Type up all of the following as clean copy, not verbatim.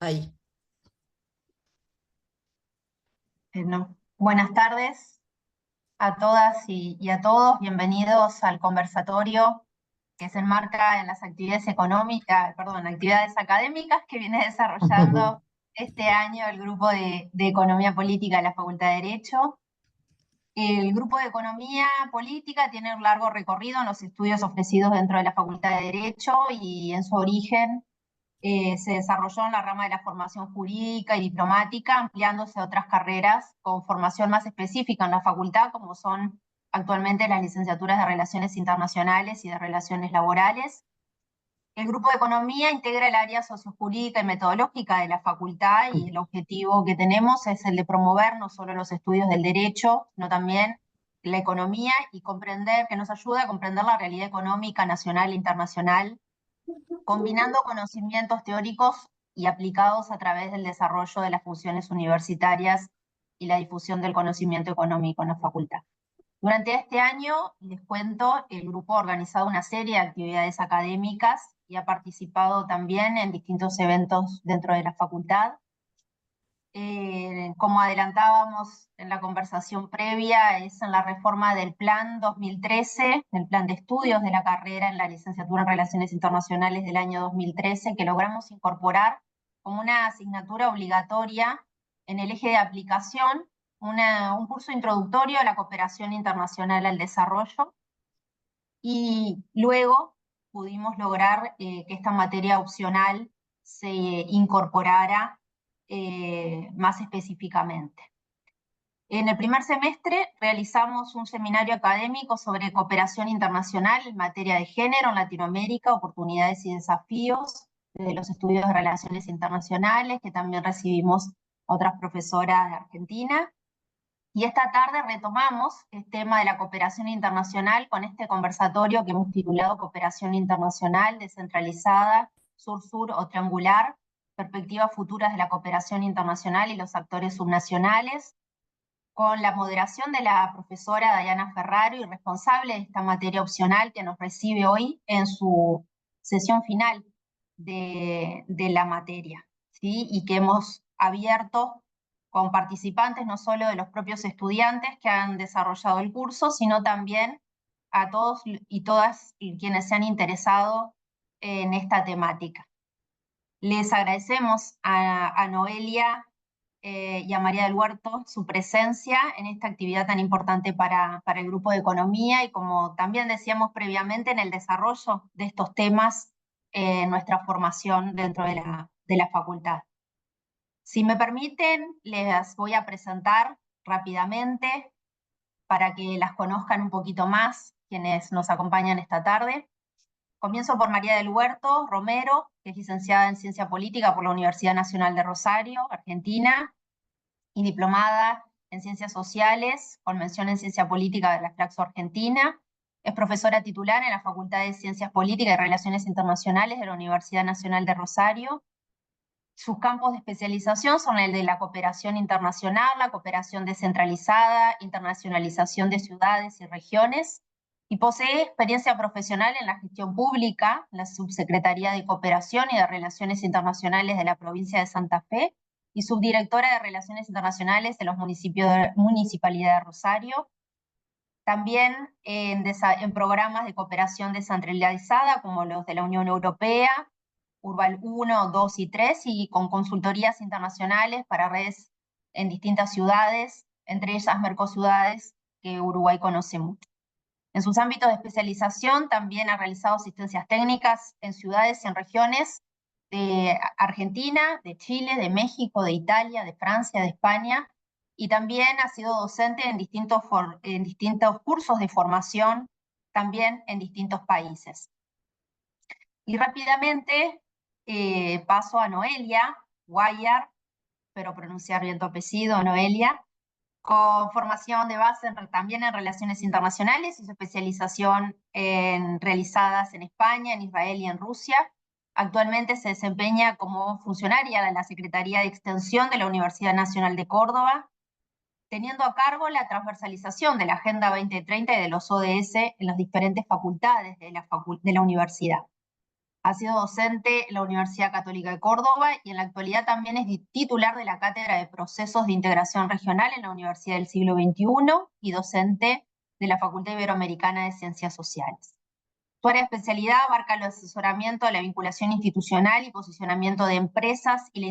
Ahí. Buenas tardes a todas y a todos. Bienvenidos al conversatorio que se enmarca en las actividades actividades académicas que viene desarrollando este año el Grupo de Economía Política de la Facultad de Derecho. El Grupo de Economía Política tiene un largo recorrido en los estudios ofrecidos dentro de la Facultad de Derecho y en su origen se desarrolló en la rama de la formación jurídica y diplomática, ampliándose a otras carreras con formación más específica en la facultad, como son actualmente las licenciaturas de Relaciones Internacionales y de Relaciones Laborales. El Grupo de Economía integra el área sociojurídica y metodológica de la facultad y el objetivo que tenemos es el de promover no solo los estudios del derecho, sino también la economía y que nos ayuda a comprender la realidad económica nacional e internacional, combinando conocimientos teóricos y aplicados a través del desarrollo de las funciones universitarias y la difusión del conocimiento económico en la facultad. Durante este año, les cuento, el grupo ha organizado una serie de actividades académicas y ha participado también en distintos eventos dentro de la facultad. Como adelantábamos en la conversación previa, es en la reforma del Plan 2013, del Plan de Estudios de la carrera en la licenciatura en Relaciones Internacionales del año 2013, que logramos incorporar como una asignatura obligatoria en el eje de aplicación un curso introductorio a la cooperación internacional al desarrollo, y luego pudimos lograr que esta materia opcional se incorporara más específicamente. En el primer semestre realizamos un seminario académico sobre cooperación internacional en materia de género en Latinoamérica, oportunidades y desafíos de los estudios de relaciones internacionales, que también recibimos otras profesoras de Argentina. Y esta tarde retomamos el tema de la cooperación internacional con este conversatorio que hemos titulado Cooperación Internacional Descentralizada, Sur-Sur o Triangular, perspectivas futuras de la cooperación internacional y los actores subnacionales, con la moderación de la profesora Dayana Ferraro y responsable de esta materia opcional que nos recibe hoy en su sesión final de la materia, ¿sí? Y que hemos abierto con participantes no solo de los propios estudiantes que han desarrollado el curso, sino también a todos y todas quienes se han interesado en esta temática. Les agradecemos a Noelia y a María del Huerto su presencia en esta actividad tan importante para el Grupo de Economía y, como también decíamos previamente, en el desarrollo de estos temas en nuestra formación dentro de la facultad. Si me permiten, les voy a presentar rápidamente para que las conozcan un poquito más quienes nos acompañan esta tarde. Comienzo por María del Huerto Romero, que es licenciada en Ciencia Política por la Universidad Nacional de Rosario, Argentina, y diplomada en Ciencias Sociales, con mención en Ciencia Política de la Flaxo Argentina. Es profesora titular en la Facultad de Ciencias Políticas y Relaciones Internacionales de la Universidad Nacional de Rosario. Sus campos de especialización son el de la cooperación internacional, la cooperación descentralizada, internacionalización de ciudades y regiones, y posee experiencia profesional en la gestión pública, en la Subsecretaría de Cooperación y de Relaciones Internacionales de la provincia de Santa Fe, y subdirectora de Relaciones Internacionales de los municipios de Municipalidad de Rosario. También en programas de cooperación descentralizada, como los de la Unión Europea, Urbal 1, 2 y 3, y con consultorías internacionales para redes en distintas ciudades, entre ellas Mercociudades, que Uruguay conoce mucho. En sus ámbitos de especialización también ha realizado asistencias técnicas en ciudades y en regiones de Argentina, de Chile, de México, de Italia, de Francia, de España, y también ha sido docente en distintos cursos de formación, también en distintos países. Y rápidamente paso a Noelia Guayar, espero pronunciar bien tu apellido, Noelia, con formación de base también en Relaciones Internacionales y su especialización realizadas en España, en Israel y en Rusia. Actualmente se desempeña como funcionaria de la Secretaría de Extensión de la Universidad Nacional de Córdoba, teniendo a cargo la transversalización de la Agenda 2030 y de los ODS en las diferentes facultades de la universidad. Ha sido docente en la Universidad Católica de Córdoba y en la actualidad también es titular de la Cátedra de Procesos de Integración Regional en la Universidad del Siglo XXI y docente de la Facultad Iberoamericana de Ciencias Sociales. Su área de especialidad abarca el asesoramiento de la vinculación institucional y posicionamiento de empresas y la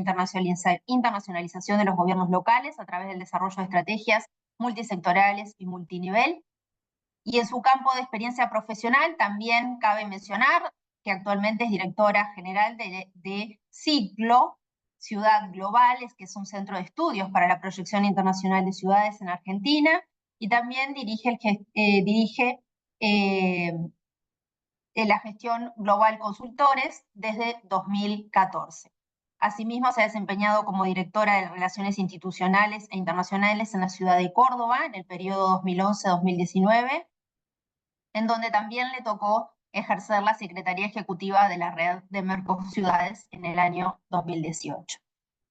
internacionalización de los gobiernos locales a través del desarrollo de estrategias multisectoriales y multinivel. Y en su campo de experiencia profesional también cabe mencionar que actualmente es directora general de CICLO, Ciudad Globales, que es un centro de estudios para la proyección internacional de ciudades en Argentina, y también dirige la gestión Global Consultores desde 2014. Asimismo, se ha desempeñado como directora de Relaciones Institucionales e Internacionales en la ciudad de Córdoba en el periodo 2011-2019, en donde también le tocó ejercer la Secretaría Ejecutiva de la Red de Mercociudades en el año 2018.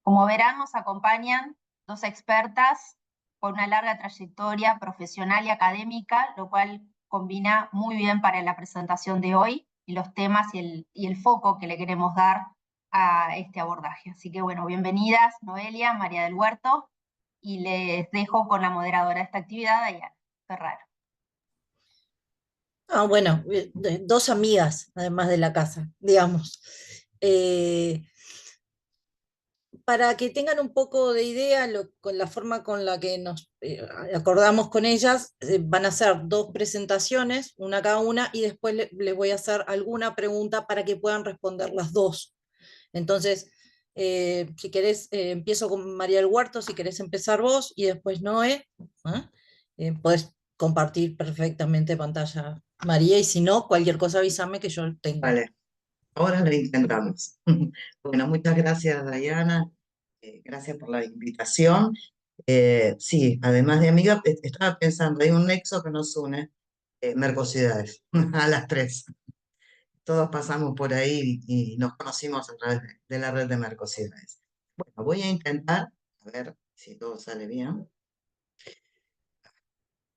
Como verán, nos acompañan dos expertas con una larga trayectoria profesional y académica, lo cual combina muy bien para la presentación de hoy y los temas y el foco que le queremos dar a este abordaje. Así que bueno, bienvenidas Noelia, María del Huerto, y les dejo con la moderadora de esta actividad, Dayana Ferraro. Ah, bueno, dos amigas, además de la casa, digamos. Eh, para que tengan un poco de idea, con la forma con la que nos acordamos con ellas, van a ser dos presentaciones, una cada una, y después les voy a hacer alguna pregunta para que puedan responder las dos. Entonces, si querés, empiezo con María del Huerto, si querés empezar vos, y después Noé. ¿Ah? Podés compartir perfectamente pantalla, María, y si no, cualquier cosa avísame que yo tengo. Vale, ahora lo intentamos. Bueno, muchas gracias, Dayana. Gracias por la invitación. Sí, además de amiga, estaba pensando, hay un nexo que nos une, Mercociudades, a las tres. Todos pasamos por ahí y nos conocimos a través de la red de Mercociudades. Bueno, voy a intentar, a ver si todo sale bien,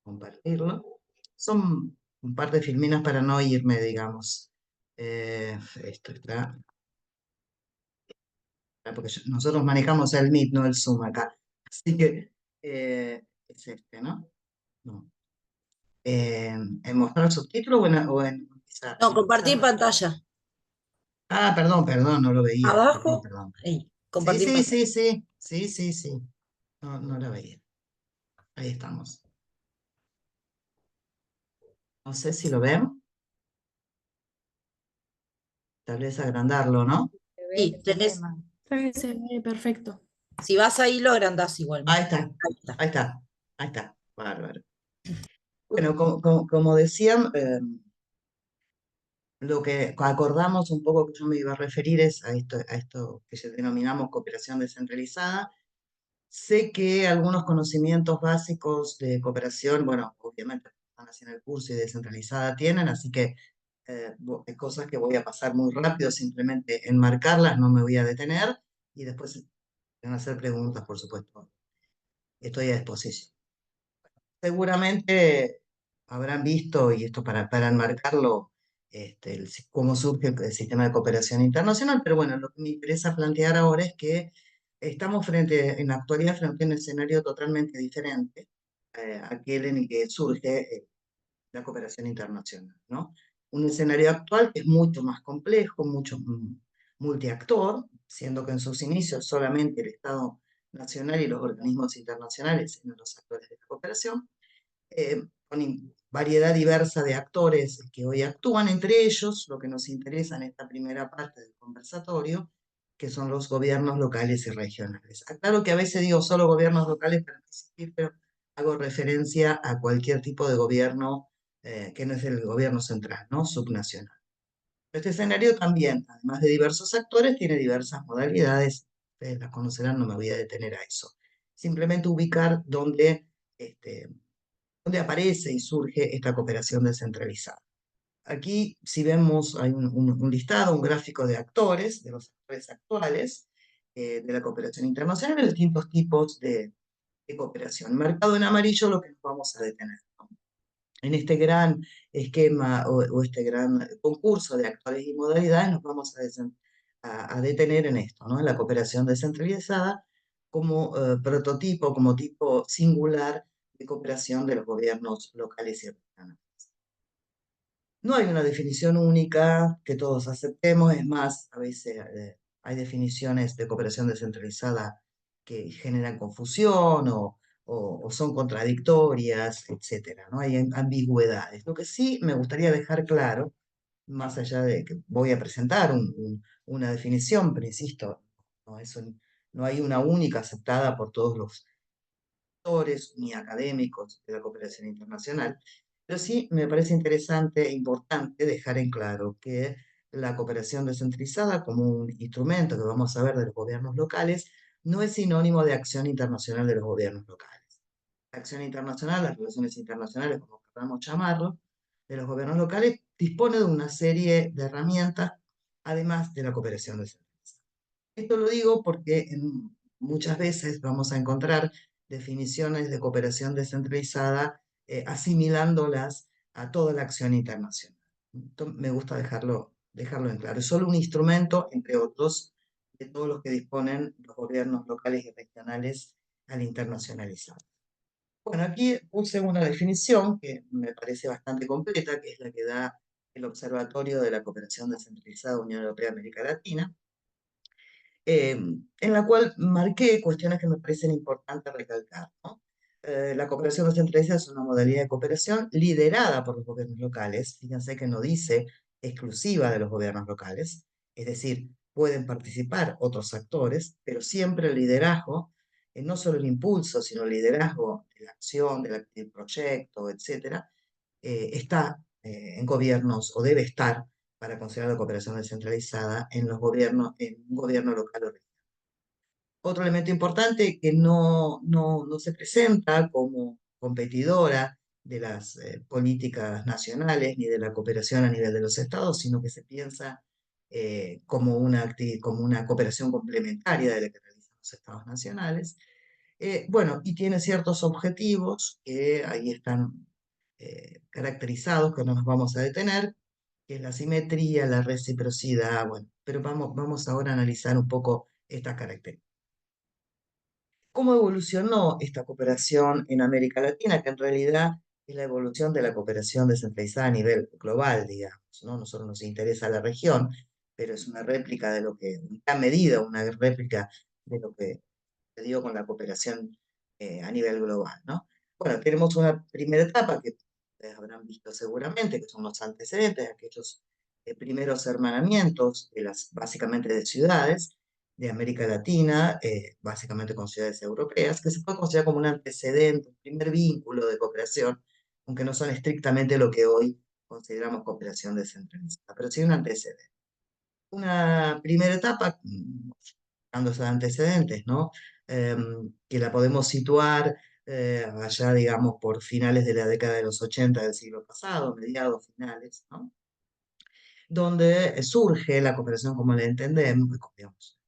compartirlo. Son un par de filminas para no irme, digamos. Esto está, porque nosotros manejamos el Meet, no el Zoom acá. Así que es este, ¿no? No. ¿En mostrar subtítulo o en No, compartir pantalla. Ah, perdón, no lo veía. Perdón, Abajo, perdón. ahí, Sí, compartir sí, pantalla. sí, sí. Sí, sí, sí. No, no lo veía. Ahí estamos. No sé si lo ven. Tal vez agrandarlo, ¿no? Y tenés, Se ve perfecto. si vas ahí, lo agrandás igual. Ahí está, Ahí está. ahí está, ahí está. Bárbaro. Bueno, como decían, lo que acordamos un poco que yo me iba a referir es a esto que denominamos cooperación descentralizada. Sé que algunos conocimientos básicos de cooperación, bueno, obviamente están haciendo el curso y descentralizada tienen, así que hay cosas que voy a pasar muy rápido, simplemente enmarcarlas, no me voy a detener y después van a hacer preguntas, por supuesto. Estoy a disposición. Seguramente habrán visto, y esto para enmarcarlo, cómo surge el sistema de cooperación internacional, pero bueno, lo que me interesa plantear ahora es que estamos en la actualidad frente a un escenario totalmente diferente, aquel en el que surge la cooperación internacional, ¿no? Un escenario actual que es mucho más complejo, mucho multiactor, siendo que en sus inicios solamente el Estado nacional y los organismos internacionales eran los actores de la cooperación, con variedad diversa de actores que hoy actúan, entre ellos lo que nos interesa en esta primera parte del conversatorio, que son los gobiernos locales y regionales. Aclaro que a veces digo solo gobiernos locales para no insistir, pero hago referencia a cualquier tipo de gobierno que no es el gobierno central, ¿no? Subnacional. Este escenario también, además de diversos actores, tiene diversas modalidades. Ustedes las conocerán, no me voy a detener a eso. Simplemente ubicar dónde aparece y surge esta cooperación descentralizada. Aquí, si vemos, hay un listado, un gráfico de actores, de los actores actuales de la cooperación internacional, de distintos tipos de cooperación. Marcado en amarillo lo que nos vamos a detener, ¿no? en este gran esquema o este gran concurso de actores y modalidades, nos vamos a detener en esto, ¿no? En la cooperación descentralizada como prototipo, como tipo singular de cooperación de los gobiernos locales y regionales. No hay una definición única que todos aceptemos, es más, a veces hay definiciones de cooperación descentralizada que generan confusión o son contradictorias, etcétera, ¿no? Hay ambigüedades. Lo que sí me gustaría dejar claro, más allá de que voy a presentar una definición, pero insisto, no hay una única aceptada por todos los actores ni académicos de la cooperación internacional, pero sí me parece interesante e importante dejar en claro que la cooperación descentralizada como un instrumento que vamos a ver de los gobiernos locales no es sinónimo de acción internacional de los gobiernos locales. La acción internacional, las relaciones internacionales, como queramos llamarlo, de los gobiernos locales, dispone de una serie de herramientas, además de la cooperación descentralizada. Esto lo digo porque muchas veces vamos a encontrar definiciones de cooperación descentralizada asimilándolas a toda la acción internacional. Esto me gusta dejarlo en claro. Es solo un instrumento, entre otros, de todos los que disponen los gobiernos locales y regionales al internacionalizar. Bueno, aquí puse una definición que me parece bastante completa, que es la que da el Observatorio de la Cooperación Descentralizada Unión Europea-América Latina, en la cual marqué cuestiones que me parecen importantes recalcar, ¿no? La cooperación descentralizada es una modalidad de cooperación liderada por los gobiernos locales. Fíjense que no dice exclusiva de los gobiernos locales, es decir, pueden participar otros actores, pero siempre el liderazgo, no solo el impulso, sino el liderazgo de la acción, del proyecto, etcétera, está en gobiernos o debe estar para considerar la cooperación descentralizada en los gobiernos, en un gobierno local o regional. Otro elemento importante que no se presenta como competidora de las políticas nacionales ni de la cooperación a nivel de los estados, sino que se piensa como una cooperación complementaria de la que realizan los estados nacionales. Bueno, y tiene ciertos objetivos que ahí están caracterizados, que no nos vamos a detener, que es la simetría, la reciprocidad, bueno, pero vamos ahora a analizar un poco estas características. ¿Cómo evolucionó esta cooperación en América Latina? Que en realidad es la evolución de la cooperación descentralizada a nivel global, digamos, ¿no? Nosotros nos interesa la región, pero es una réplica de lo que, en gran medida, una réplica de lo que se dio con la cooperación a nivel global, ¿no? Bueno, tenemos una primera etapa que ustedes habrán visto seguramente, que son los antecedentes, aquellos primeros hermanamientos básicamente de ciudades de América Latina, básicamente con ciudades europeas, que se puede considerar como un antecedente, un primer vínculo de cooperación, aunque no son estrictamente lo que hoy consideramos cooperación descentralizada, pero sí un antecedente. Una primera etapa, dando esos antecedentes, ¿no? Que la podemos situar allá, digamos, por finales de la década de los 80 del siglo pasado, mediados finales, ¿no? Donde surge la cooperación como la entendemos, digamos,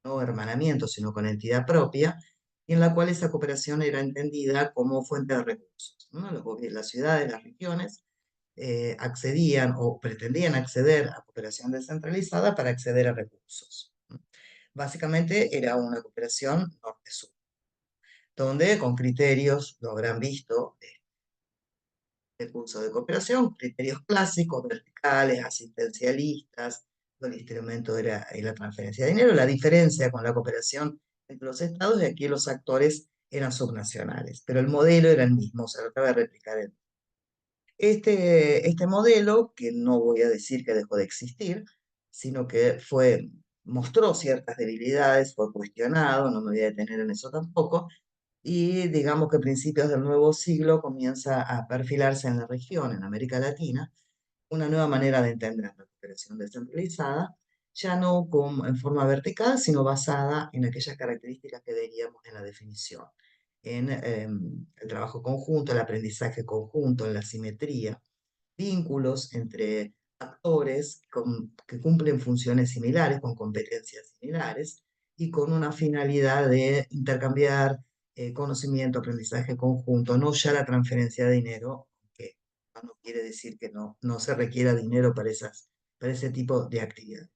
no hermanamiento, sino con entidad propia, y en la cual esa cooperación era entendida como fuente de recursos, ¿no? Las ciudades, las regiones, accedían o pretendían acceder a cooperación descentralizada para acceder a recursos. Básicamente era una cooperación norte-sur, donde con criterios, lo habrán visto, de curso de cooperación, criterios clásicos, verticales, asistencialistas, el instrumento era la transferencia de dinero. La diferencia con la cooperación entre los estados es que aquí los actores eran subnacionales, pero el modelo era el mismo, se trataba de replicar el. Este modelo, que no voy a decir que dejó de existir, sino que mostró ciertas debilidades, fue cuestionado, no me voy a detener en eso tampoco, y digamos que a principios del nuevo siglo comienza a perfilarse en la región, en América Latina, una nueva manera de entender la cooperación descentralizada, ya no en forma vertical, sino basada en aquellas características que veríamos en la definición, en el trabajo conjunto, el aprendizaje conjunto, en la simetría, vínculos entre actores que cumplen funciones similares, con competencias similares y con una finalidad de intercambiar conocimiento, aprendizaje conjunto, no ya la transferencia de dinero, que no quiere decir que no se requiera dinero para ese tipo de actividad.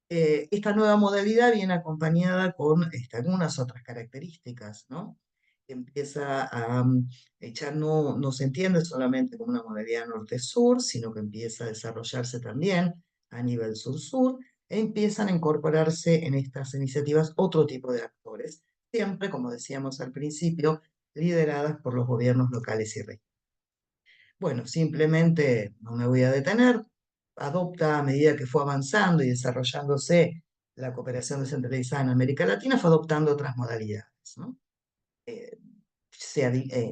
Esta nueva modalidad viene acompañada con algunas otras características, ¿no? Empieza a echar, no se entiende solamente como una modalidad norte-sur, sino que empieza a desarrollarse también a nivel sur-sur, e empiezan a incorporarse en estas iniciativas otro tipo de actores, siempre, como decíamos al principio, lideradas por los gobiernos locales y regionales. Bueno, simplemente no me voy a detener, adopta a medida que fue avanzando y desarrollándose la cooperación descentralizada en América Latina, fue adoptando otras modalidades, ¿no?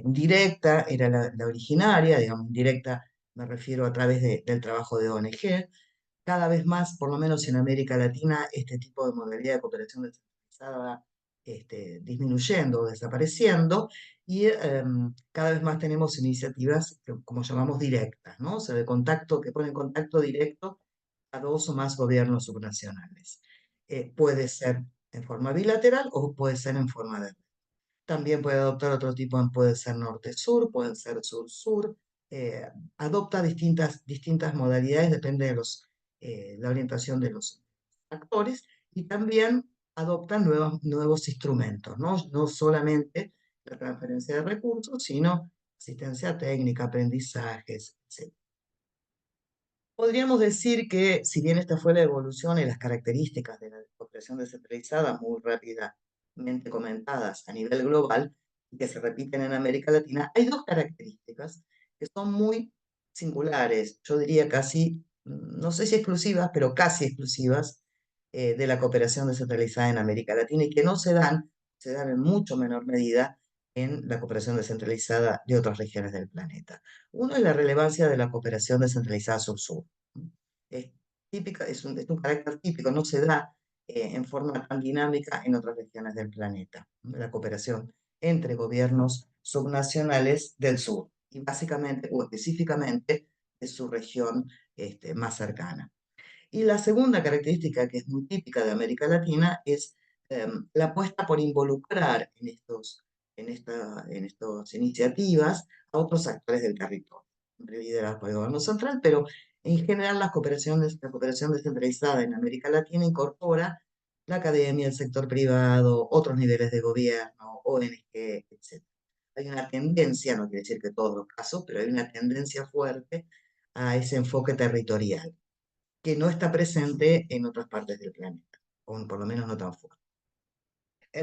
Directa era la originaria, digamos, directa me refiero a través del trabajo de ONG. Cada vez más, por lo menos en América Latina, este tipo de modalidad de cooperación descentralizada va disminuyendo o desapareciendo, y cada vez más tenemos iniciativas que, como llamamos, directas, ¿no? O sea, de contacto, que ponen contacto directo a dos o más gobiernos subnacionales. Puede ser en forma bilateral o puede ser en forma de... También puede adoptar otro tipo, puede ser norte-sur, puede ser sur-sur. Adopta distintas modalidades, depende de la orientación de los actores, y también adopta nuevos instrumentos, ¿no? No solamente la transferencia de recursos, sino asistencia técnica, aprendizajes, etc. Podríamos decir que, si bien esta fue la evolución y las características de la cooperación descentralizada muy rápidamente comentadas a nivel global y que se repiten en América Latina, hay dos características que son muy singulares, yo diría casi, no sé si exclusivas, pero casi exclusivas, de la cooperación descentralizada en América Latina, y que no se dan en mucho menor medida en la cooperación descentralizada de otras regiones del planeta. Uno es la relevancia de la cooperación descentralizada sur-sur. Es típica, es un carácter típico, no se da en forma tan dinámica en otras regiones del planeta. La cooperación entre gobiernos subnacionales del sur, y básicamente o específicamente de su región más cercana. Y la segunda característica, que es muy típica de América Latina, es la apuesta por involucrar en estas iniciativas a otros actores del territorio, liderados por el gobierno central, pero en general la cooperación descentralizada en América Latina incorpora la academia, el sector privado, otros niveles de gobierno, ONG, etc. Hay una tendencia, no quiere decir que todos los casos, pero hay una tendencia fuerte a ese enfoque territorial, que no está presente en otras partes del planeta, o por lo menos no tan fuerte.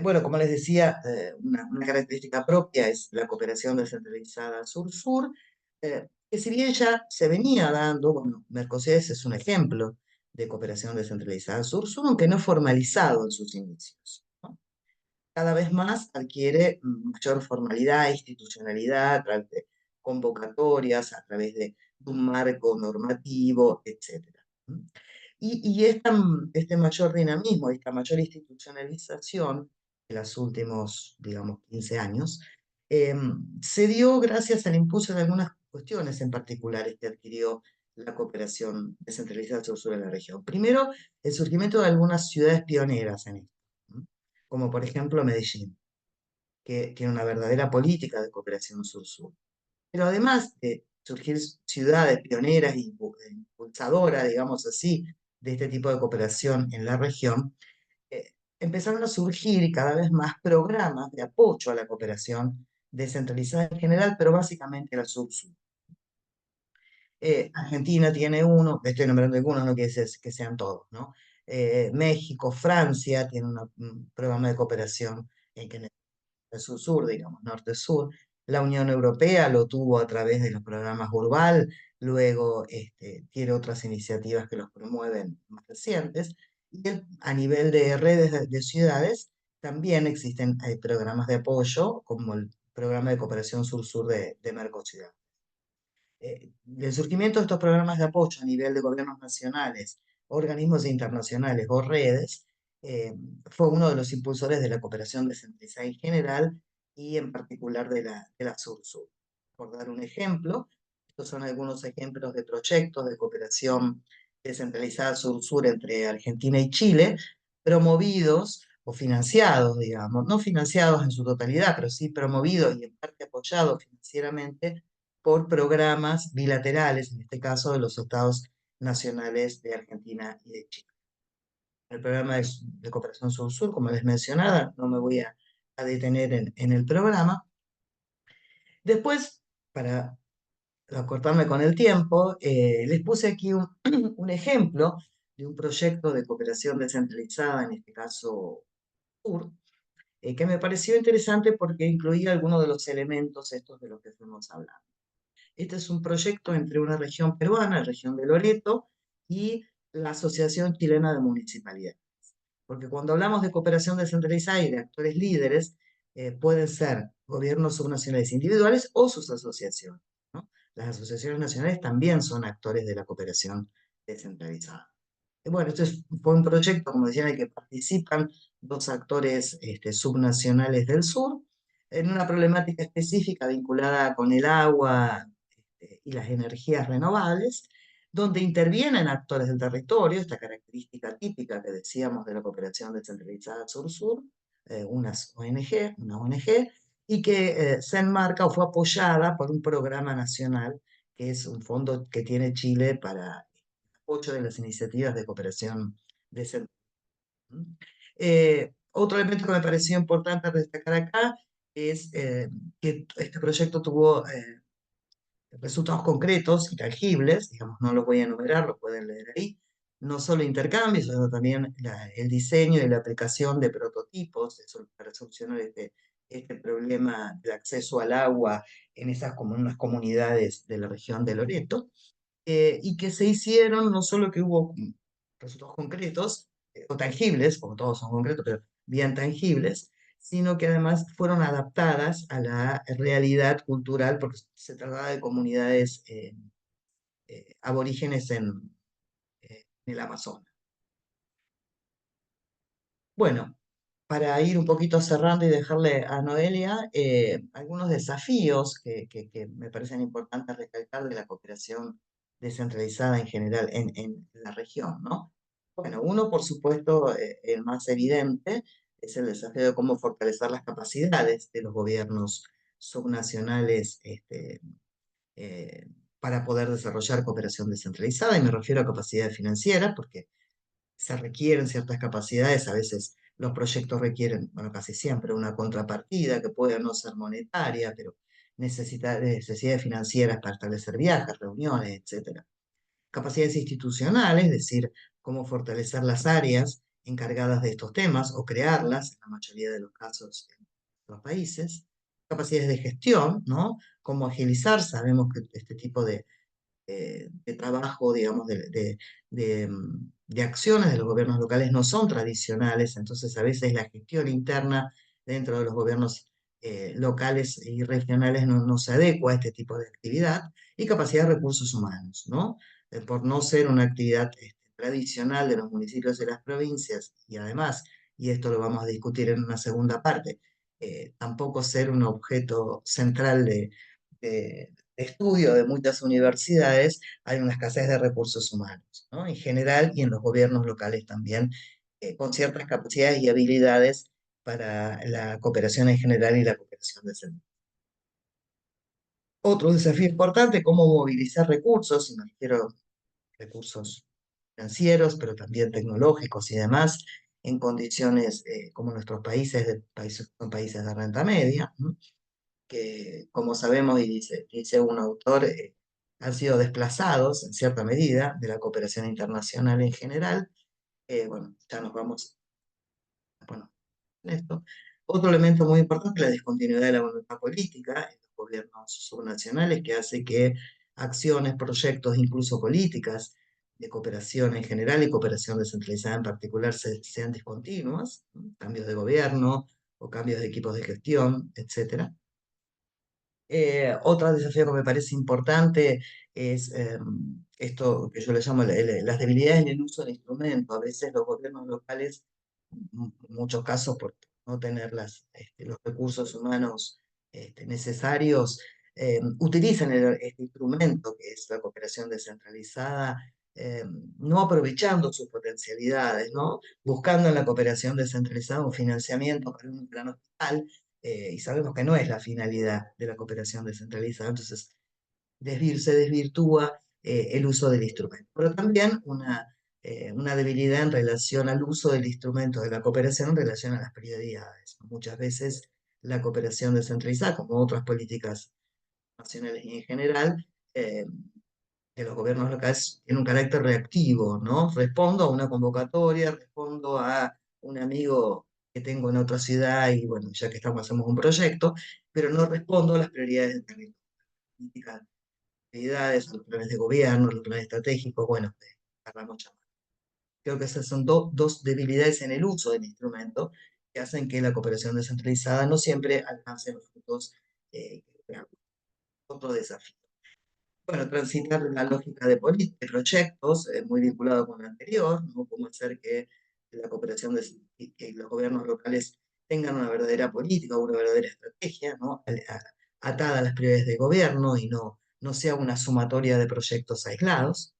Bueno, como les decía, una característica propia es la cooperación descentralizada sur-sur, que si bien ya se venía dando, bueno, Mercosur es un ejemplo de cooperación descentralizada sur-sur, aunque no formalizado en sus inicios, ¿no? Cada vez más adquiere mayor formalidad e institucionalidad a través de convocatorias, a través de un marco normativo, etc. Y este mayor dinamismo, esta mayor institucionalización en los últimos, digamos, 15 años, se dio gracias al impulso de algunas cuestiones en particulares que adquirió la cooperación descentralizada sur-sur de la región. Primero, el surgimiento de algunas ciudades pioneras en esto, como por ejemplo Medellín, que tiene una verdadera política de cooperación sur-sur. Pero además de surgir ciudades pioneras e impulsadoras, digamos así, de este tipo de cooperación en la región, empezaron a surgir cada vez más programas de apoyo a la cooperación descentralizada en general, pero básicamente la sur-sur. Argentina tiene uno, estoy nombrando algunos, no quiere decir que sean todos, ¿no? México, Francia tiene un programa de cooperación en el sur-sur, digamos, norte-sur. La Unión Europea lo tuvo a través de los programas Urbal, luego tiene otras iniciativas que los promueven más recientes, y a nivel de redes de ciudades también existen programas de apoyo, como el programa de cooperación sur-sur de Mercosur. El surgimiento de estos programas de apoyo a nivel de gobiernos nacionales, organismos internacionales o redes, fue uno de los impulsores de la cooperación descentralizada en general y en particular de la sur-sur. Por dar un ejemplo, estos son algunos ejemplos de proyectos de cooperación descentralizada sur-sur entre Argentina y Chile, promovidos o financiados, digamos, no financiados en su totalidad, pero sí promovidos y en parte apoyados financieramente por programas bilaterales, en este caso de los estados nacionales de Argentina y de Chile. El programa de cooperación sur-sur, como les mencionaba, no me voy a detener en el programa. Después, para acortarme con el tiempo, les puse aquí un ejemplo de un proyecto de cooperación descentralizada, en este caso sur, que me pareció interesante porque incluía algunos de los elementos estos de los que fuimos hablando. Este es un proyecto entre una región peruana, la región de Loreto, y la Asociación Chilena de Municipalidades. Porque cuando hablamos de cooperación descentralizada y de actores líderes, pueden ser gobiernos subnacionales individuales o sus asociaciones, ¿no? Las asociaciones nacionales también son actores de la cooperación descentralizada. Bueno, fue un proyecto, como decían, en el que participan dos actores subnacionales del sur, en una problemática específica vinculada con el agua y las energías renovables, donde intervienen actores del territorio, esta característica típica que decíamos de la cooperación descentralizada sur-sur, una ONG, y que se enmarca o fue apoyada por un programa nacional, que es un fondo que tiene Chile para apoyo de las iniciativas de cooperación descentralizada. Otro elemento que me pareció importante destacar acá es que este proyecto tuvo resultados concretos y tangibles, digamos, no los voy a enumerar, lo pueden leer ahí, no solo intercambios, sino también el diseño y la aplicación de prototipos para solucionar este problema de acceso al agua en unas comunidades de la región de Loreto, y que se hicieron, no solo que hubo resultados concretos, o tangibles, porque todos son concretos, pero bien tangibles, sino que además fueron adaptadas a la realidad cultural, porque se trataba de comunidades aborígenes en el Amazonas. Bueno, para ir un poquito cerrando y dejarle a Noelia algunos desafíos que me parecen importantes recalcar de la cooperación descentralizada en general en la región, ¿no? Bueno, uno, por supuesto, el más evidente, es el desafío de cómo fortalecer las capacidades de los gobiernos subnacionales para poder desarrollar cooperación descentralizada, y me refiero a capacidades financieras, porque se requieren ciertas capacidades, a veces los proyectos requieren, bueno, casi siempre una contrapartida que puede no ser monetaria, pero necesidades financieras para establecer viajes, reuniones, etc. Capacidades institucionales, es decir, cómo fortalecer las áreas encargadas de estos temas o crearlas, en la mayoría de los casos en los países. Capacidades de gestión, ¿no? Cómo agilizar, sabemos que este tipo de trabajo, digamos, de acciones de los gobiernos locales no son tradicionales, entonces a veces la gestión interna dentro de los gobiernos locales y regionales no se adecua a este tipo de actividad, y capacidad de recursos humanos, ¿no? Por no ser una actividad tradicional de los municipios y las provincias, y además, y esto lo vamos a discutir en una segunda parte, tampoco ser un objeto central de estudio de muchas universidades, hay una escasez de recursos humanos, ¿no? En general y en los gobiernos locales también, con ciertas capacidades y habilidades para la cooperación en general y la cooperación descentralizada. Otro desafío importante, cómo movilizar recursos, y me refiero a recursos financieros, pero también tecnológicos y demás, en condiciones como nuestros son países de renta media, ¿no? Que, como sabemos, y dice un autor, han sido desplazados en cierta medida de la cooperación internacional en general. Bueno, ya nos vamos, bueno, en esto. Otro elemento muy importante es la discontinuidad de la voluntad política en los gobiernos subnacionales, que hace que acciones, proyectos, incluso políticas de cooperación en general y cooperación descentralizada en particular sean discontinuas, ¿no? Cambios de gobierno o cambios de equipos de gestión, etcétera. Otro desafío que me parece importante es esto que yo le llamo las debilidades en el uso del instrumento. A veces los gobiernos locales, en muchos casos por no tener los recursos humanos necesarios, utilizan este instrumento que es la cooperación descentralizada, no aprovechando sus potencialidades, ¿no? Buscando en la cooperación descentralizada un financiamiento para un plan hospital, y sabemos que no es la finalidad de la cooperación descentralizada. Entonces, se desvirtúa el uso del instrumento. Pero también una debilidad en relación al uso del instrumento de la cooperación en relación a las prioridades. Muchas veces la cooperación descentralizada, como otras políticas nacionales y en general, de los gobiernos locales, tiene un carácter reactivo, ¿no? Respondo a una convocatoria, respondo a un amigo que tengo en otra ciudad y bueno, ya que estamos, hacemos un proyecto, pero no respondo a las prioridades del territorio. Políticas, prioridades, a los planes de gobierno, a los planes estratégicos, bueno, hablamos ya. Creo que esas son dos debilidades en el uso del instrumento que hacen que la cooperación descentralizada no siempre alcance los frutos que esperamos. Otro desafío. Bueno, transitar la lógica de proyectos, muy vinculado con lo anterior, ¿no? Cómo hacer que la cooperación, que los gobiernos locales tengan una verdadera política, una verdadera estrategia, ¿no? Atada a las prioridades de gobierno y no sea una sumatoria de proyectos aislados.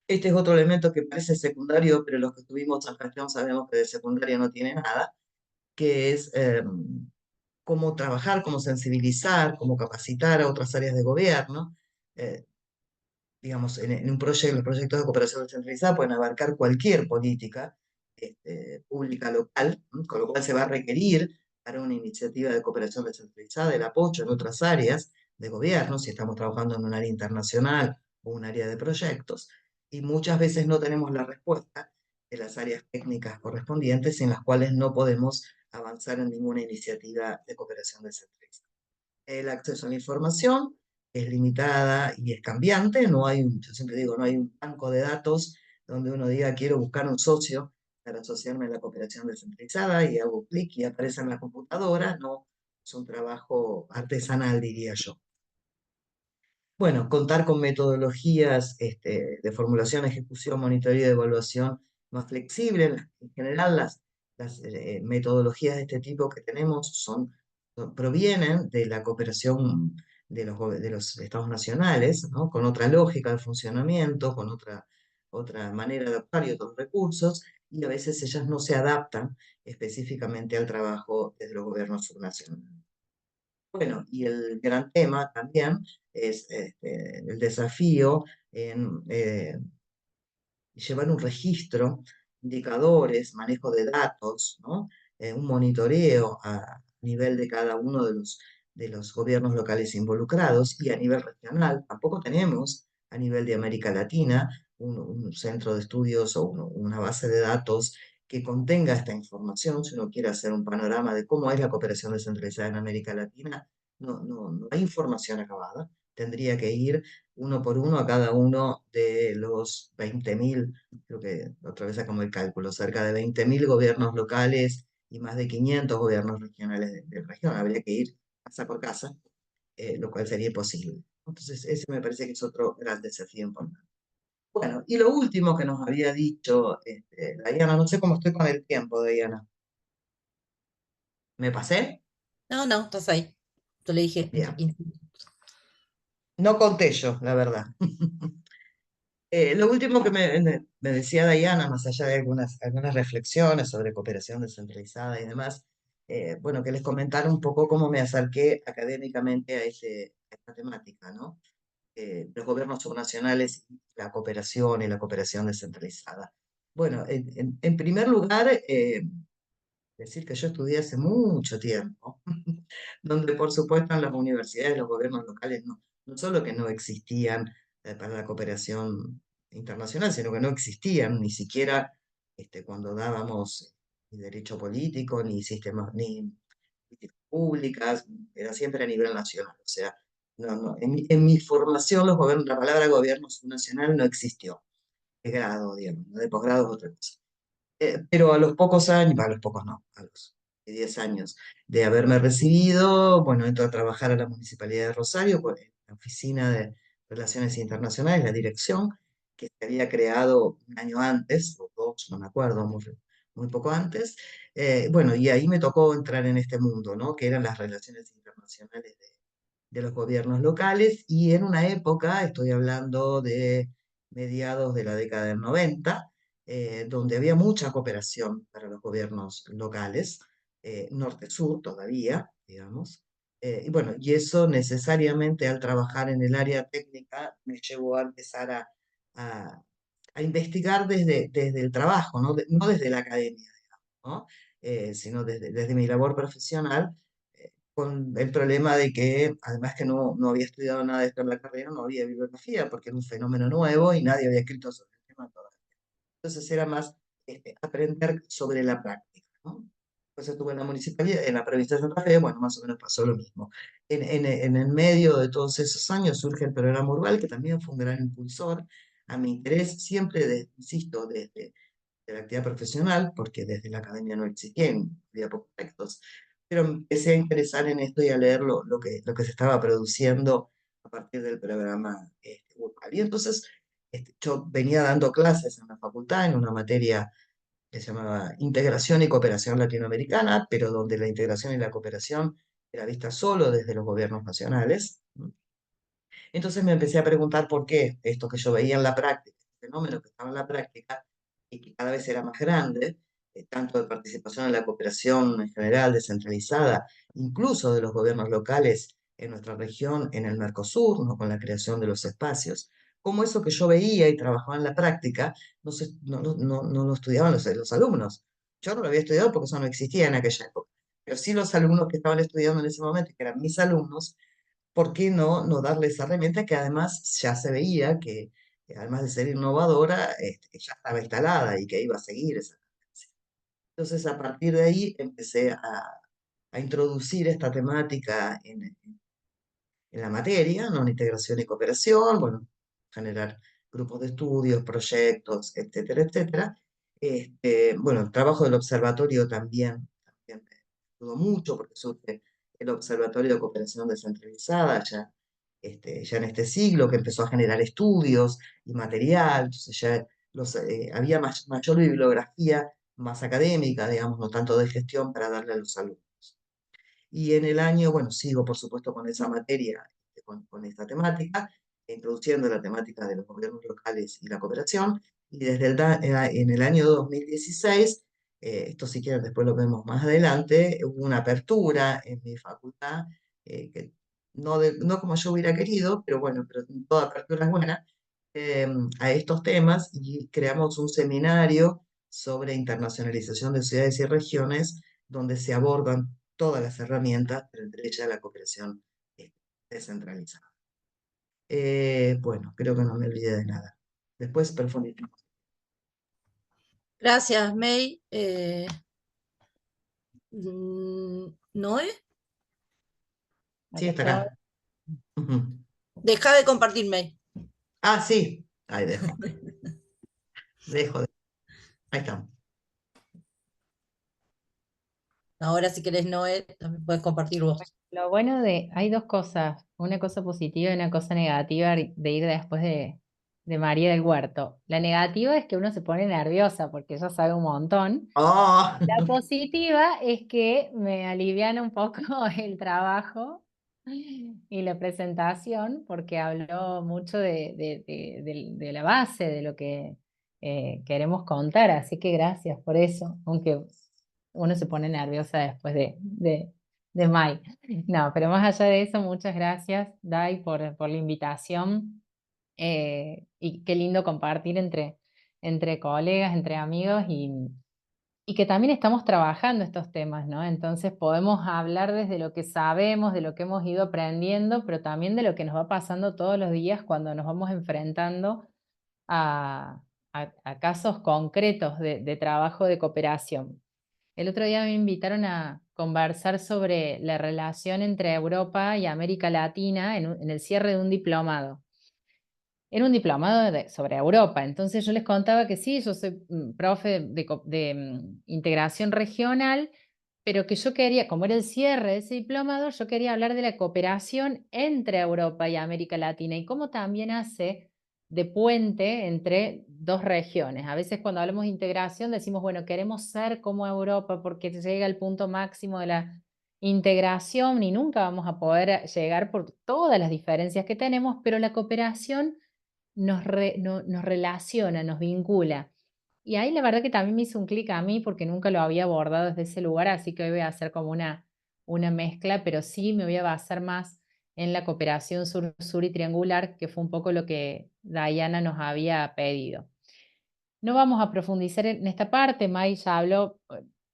Este es otro elemento que parece secundario, pero los que estuvimos en gestión sabemos que de secundario no tiene nada, que es cómo trabajar, cómo sensibilizar, cómo capacitar a otras áreas de gobierno. Eh, digamos, en un proyecto, los proyectos de cooperación descentralizada pueden abarcar cualquier política pública local, ¿no? Con lo cual se va a requerir para una iniciativa de cooperación descentralizada el apoyo en otras áreas de gobierno, si estamos trabajando en un área internacional o un área de proyectos, y muchas veces no tenemos la respuesta de las áreas técnicas correspondientes en las cuales no podemos avanzar en ninguna iniciativa de cooperación descentralizada. El acceso a la información es limitada y es cambiante, yo siempre digo, no hay un banco de datos donde uno diga quiero buscar un socio para asociarme a la cooperación descentralizada y hago clic y aparece en la computadora, no, es un trabajo artesanal, diría yo. Bueno, contar con metodologías de formulación, ejecución, monitoreo y evaluación más flexibles. En general, las metodologías de este tipo que tenemos provienen de la cooperación de los estados nacionales, ¿no? Con otra lógica de funcionamiento, con otra manera de actuar y otros recursos, y a veces ellas no se adaptan específicamente al trabajo desde los gobiernos subnacionales. Bueno, y el gran tema también es el desafío en llevar un registro, indicadores, manejo de datos, ¿no? Un monitoreo a nivel de cada uno de los gobiernos locales involucrados y a nivel regional. Tampoco tenemos a nivel de América Latina un centro de estudios o una base de datos que contenga esta información. Si uno quiere hacer un panorama de cómo es la cooperación descentralizada en América Latina, no hay información acabada. Tendría que ir uno por uno a cada uno de los 20.000, creo que otra vez sacamos el cálculo, cerca de 20.000 gobiernos locales y más de 500 gobiernos regionales de región. Habría que ir casa por casa, lo cual sería imposible. Entonces, ese me parece que es otro gran desafío importante. Bueno, y lo último que nos había dicho Diana, no sé cómo estoy con el tiempo, Diana. ¿Me pasé? No, estás ahí. Yo le dije. Bien. No conté yo, la verdad. Lo último que me decía Diana, más allá de algunas reflexiones sobre cooperación descentralizada y demás, bueno, que les comentara un poco cómo me acerqué académicamente a esta temática, ¿no? Los gobiernos subnacionales, la cooperación y la cooperación descentralizada. Bueno, en primer lugar, decir que yo estudié hace mucho tiempo, donde por supuesto en las universidades, los gobiernos locales no solo que no existían para la cooperación internacional, sino que no existían ni siquiera cuando dábamos ni derecho político, ni sistemas, ni políticas públicas, era siempre a nivel nacional. O sea, en mi formación la palabra gobierno subnacional no existió, de grado, digamos, ¿no? De posgrado es otra cosa. Pero a los pocos años, a los pocos no, a los 10 años de haberme recibido, bueno, entro a trabajar a la Municipalidad de Rosario, pues, en la Oficina de Relaciones Internacionales, la dirección, que se había creado un año antes, o dos, no me acuerdo, muy poco antes. Bueno, y ahí me tocó entrar en este mundo, ¿no? Que eran las relaciones internacionales de los gobiernos locales, y en una época, estoy hablando de mediados de la década del 90, donde había mucha cooperación para los gobiernos locales, norte-sur todavía, digamos, Y bueno, y eso necesariamente al trabajar en el área técnica me llevó a empezar a, a investigar desde el trabajo, ¿no? No desde la academia, digamos, ¿no? Sino desde mi labor profesional, con el problema de que, además que no había estudiado nada de esto en la carrera, no había bibliografía, porque era un fenómeno nuevo y nadie había escrito sobre el tema todavía. Entonces era más aprender sobre la práctica, ¿no? Pues estuve en la municipalidad, en la provincia de Santa Fe, bueno, más o menos pasó lo mismo. En el medio de todos esos años surge el programa Urbal, que también fue un gran impulsor a mi interés, siempre, insisto, desde de la actividad profesional, porque desde la academia no existían, había pocos textos, pero me empecé a interesar en esto y a leer lo que se estaba produciendo a partir del programa Urbal. Y entonces yo venía dando clases en la facultad en una materia que se llamaba Integración y Cooperación Latinoamericana, pero donde la integración y la cooperación era vista solo desde los gobiernos nacionales. Entonces me empecé a preguntar por qué esto que yo veía en la práctica, este fenómeno que estaba en la práctica y que cada vez era más grande, tanto de participación en la cooperación en general descentralizada, incluso de los gobiernos locales en nuestra región, en el Mercosur, ¿no? Con la creación de los espacios, como eso que yo veía y trabajaba en la práctica no lo estudiaban los alumnos. Yo no lo había estudiado porque eso no existía en aquella época, pero sí los alumnos que estaban estudiando en ese momento, que eran mis alumnos, ¿por qué no darle esa herramienta que además ya se veía que, además de ser innovadora, ya estaba instalada y que iba a seguir esa tendencia? Entonces, a partir de ahí empecé a introducir esta temática en la materia, ¿no? En integración y cooperación, bueno, generar grupos de estudios, proyectos, etcétera, etcétera. Bueno, el trabajo del observatorio también me ayudó mucho porque surge el Observatorio de Cooperación Descentralizada ya en este siglo, que empezó a generar estudios y material, entonces ya había mayor bibliografía más académica, digamos, no tanto de gestión para darle a los alumnos. Y en el año, bueno, sigo por supuesto con esa materia, con esta temática, introduciendo la temática de los gobiernos locales y la cooperación. Y en el año 2016, esto si quieren después lo vemos más adelante, hubo una apertura en mi facultad, que no como yo hubiera querido, pero bueno, pero toda apertura es buena, eh, a estos temas y creamos un seminario sobre internacionalización de ciudades y regiones donde se abordan todas las herramientas, pero entre ellas la cooperación descentralizada. Bueno, creo que no me olvidé de nada. Después profundizamos. Gracias, May. ¿Noé? Sí, Acá está estoy. acá. Ujú. Deja de compartir, May. Ah, sí. Ahí dejo. Dejo. Ahí estamos. Ahora, si querés, Noé, también puedes compartir vos. Lo bueno hay dos cosas, una cosa positiva y una cosa negativa de ir después de María del Huerto. La negativa es que uno se pone nerviosa porque ella sabe un montón. Oh, La positiva es que me aliviana un poco el trabajo y la presentación porque habló mucho de la base, de lo que queremos contar, así que gracias por eso, aunque uno se pone nerviosa después de Mai. No, pero más allá de eso, muchas gracias, Dai, por la invitación y qué lindo compartir entre colegas, entre amigos y que también estamos trabajando estos temas, ¿no? Entonces podemos hablar desde lo que sabemos, de lo que hemos ido aprendiendo, pero también de lo que nos va pasando todos los días cuando nos vamos enfrentando a, a casos concretos de trabajo de cooperación. El otro día me invitaron a conversar sobre la relación entre Europa y América Latina en el cierre de un diplomado. Era un diplomado sobre Europa, entonces yo les contaba que sí, yo soy profe de integración regional, pero que yo quería, como era el cierre de ese diplomado, yo quería hablar de la cooperación entre Europa y América Latina y cómo también hace de puente entre dos regiones. A veces cuando hablamos de integración decimos, bueno, queremos ser como Europa porque llega al punto máximo de la integración y nunca vamos a poder llegar por todas las diferencias que tenemos, pero la cooperación nos relaciona, nos vincula. Y ahí la verdad que también me hizo un clic a mí porque nunca lo había abordado desde ese lugar, así que hoy voy a hacer como una mezcla, pero sí me voy a basar más en la cooperación sur-sur y triangular, que fue un poco lo que Diana nos había pedido. No vamos a profundizar en esta parte, May ya habló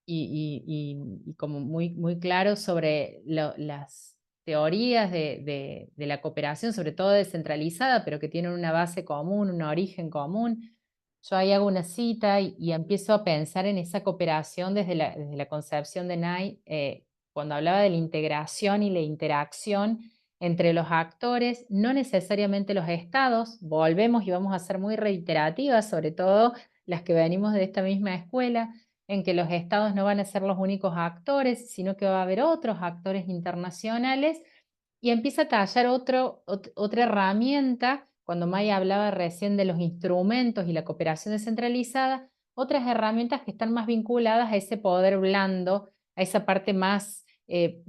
y como muy claro sobre las teorías de la cooperación, sobre todo descentralizada, pero que tienen una base común, un origen común. Yo ahí hago una cita y empiezo a pensar en esa cooperación desde la concepción de Nye, cuando hablaba de la integración y la interacción entre los actores, no necesariamente los estados. Volvemos y vamos a ser muy reiterativas, sobre todo las que venimos de esta misma escuela, en que los estados no van a ser los únicos actores, sino que va a haber otros actores internacionales, y empieza a tallar otra herramienta. Cuando Maya hablaba recién de los instrumentos y la cooperación descentralizada, otras herramientas que están más vinculadas a ese poder blando, a esa parte más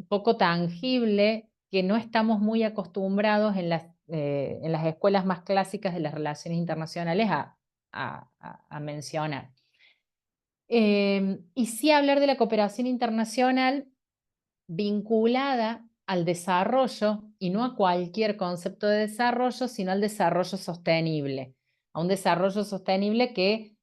poco tangible, que no estamos muy acostumbrados en las escuelas más clásicas de las relaciones internacionales a mencionar. Y sí hablar de la cooperación internacional vinculada al desarrollo, y no a cualquier concepto de desarrollo, sino al desarrollo sostenible, a un desarrollo sostenible que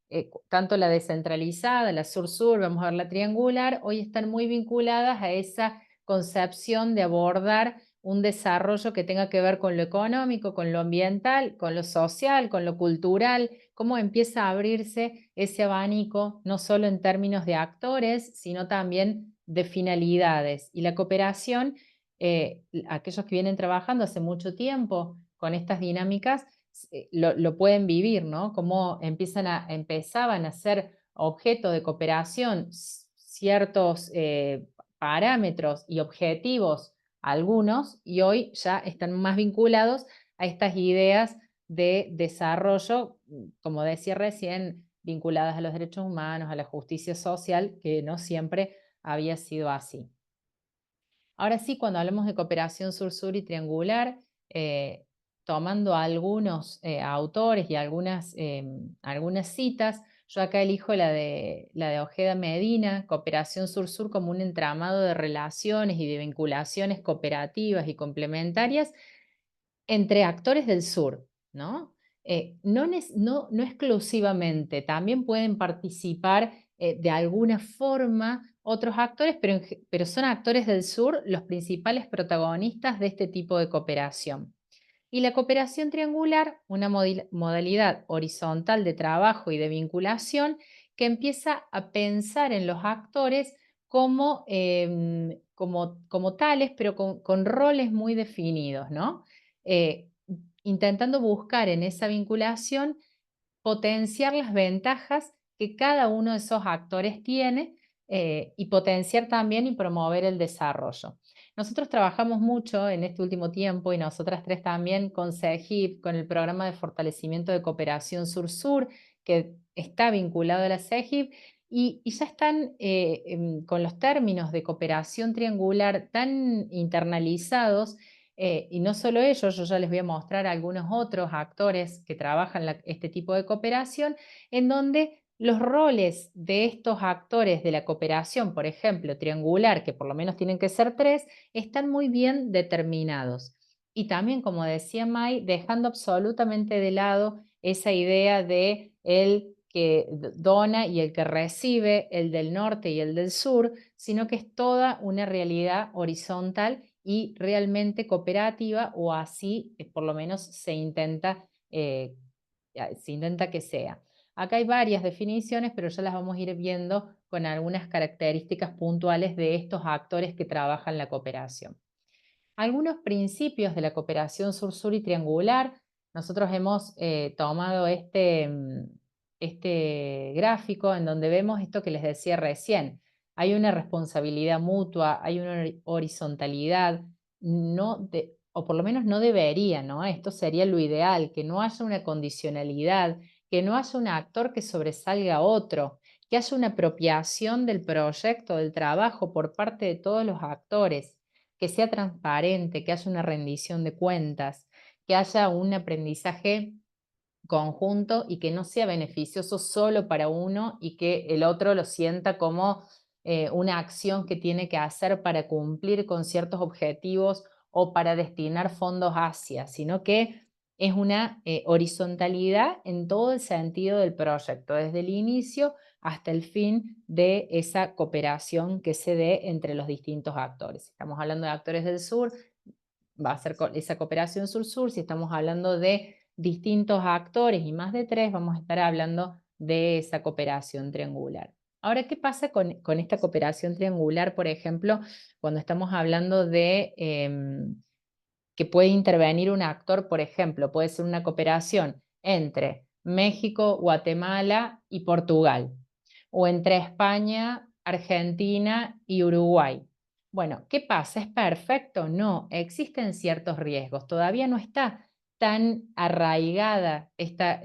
tanto la descentralizada, la sur-sur, vamos a ver la triangular, hoy están muy vinculadas a esa concepción de abordar un desarrollo que tenga que ver con lo económico, con lo ambiental, con lo social, con lo cultural, cómo empieza a abrirse ese abanico, no solo en términos de actores, sino también de finalidades. Y la cooperación, aquellos que vienen trabajando hace mucho tiempo con estas dinámicas, lo pueden vivir, ¿no? Cómo empezaban a ser objeto de cooperación ciertos parámetros y objetivos algunos, y hoy ya están más vinculados a estas ideas de desarrollo, como decía recién, vinculadas a los derechos humanos, a la justicia social, que no siempre había sido así. Ahora sí, cuando hablamos de cooperación sur-sur y triangular, tomando algunos autores y algunas citas, yo acá elijo la de Ojeda Medina, cooperación sur-sur como un entramado de relaciones y de vinculaciones cooperativas y complementarias entre actores del sur, ¿no? No exclusivamente, también pueden participar de alguna forma otros actores, pero son actores del sur los principales protagonistas de este tipo de cooperación. Y la cooperación triangular, una modalidad horizontal de trabajo y de vinculación que empieza a pensar en los actores como tales, pero con roles muy definidos, ¿no? Intentando buscar en esa vinculación potenciar las ventajas que cada uno de esos actores tiene, y potenciar también y promover el desarrollo. Nosotros trabajamos mucho en este último tiempo, y nosotras tres también, con CEGIP, con el programa de fortalecimiento de cooperación sur-sur, que está vinculado a la CEGIP, y ya están con los términos de cooperación triangular tan internalizados. Y no solo ellos, yo ya les voy a mostrar algunos otros actores que trabajan este tipo de cooperación, en donde los roles de estos actores de la cooperación, por ejemplo, triangular, que por lo menos tienen que ser 3, están muy bien determinados. Y también, como decía May, dejando absolutamente de lado esa idea de el que dona y el que recibe, el del norte y el del sur, sino que es toda una realidad horizontal y realmente cooperativa, o así por lo menos se intenta que sea. Acá hay varias definiciones, pero ya las vamos a ir viendo con algunas características puntuales de estos actores que trabajan la cooperación. Algunos principios de la cooperación sur-sur y triangular. Nosotros hemos tomado este gráfico en donde vemos esto que les decía recién. Hay una responsabilidad mutua, hay una horizontalidad, o por lo menos no debería, ¿no? Esto sería lo ideal, que no haya una condicionalidad, que no haya un actor que sobresalga a otro, que haya una apropiación del proyecto, del trabajo por parte de todos los actores, que sea transparente, que haya una rendición de cuentas, que haya un aprendizaje conjunto y que no sea beneficioso solo para uno y que el otro lo sienta como una acción que tiene que hacer para cumplir con ciertos objetivos o para destinar fondos hacia, sino que es una horizontalidad en todo el sentido del proyecto, desde el inicio hasta el fin de esa cooperación que se dé entre los distintos actores. Estamos hablando de actores del sur, va a ser esa cooperación sur-sur. Si estamos hablando de distintos actores y más de 3, vamos a estar hablando de esa cooperación triangular. Ahora, ¿qué pasa con esta cooperación triangular, por ejemplo, cuando estamos hablando de que puede intervenir un actor, por ejemplo, puede ser una cooperación entre México, Guatemala y Portugal, o entre España, Argentina y Uruguay? Bueno, ¿qué pasa? ¿Es perfecto? No, existen ciertos riesgos. Todavía no está tan arraigada esta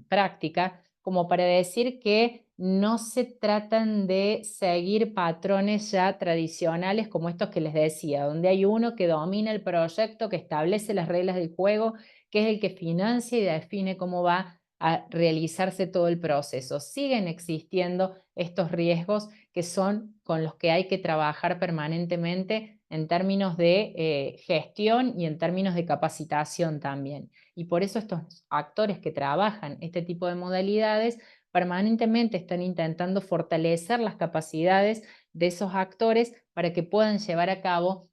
práctica como para decir que no se tratan de seguir patrones ya tradicionales como estos que les decía, donde hay uno que domina el proyecto, que establece las reglas del juego, que es el que financia y define cómo va a realizarse todo el proceso. Siguen existiendo estos riesgos que son con los que hay que trabajar permanentemente en términos de gestión y en términos de capacitación también. Y por eso estos actores que trabajan este tipo de modalidades permanentemente están intentando fortalecer las capacidades de esos actores para que puedan llevar a cabo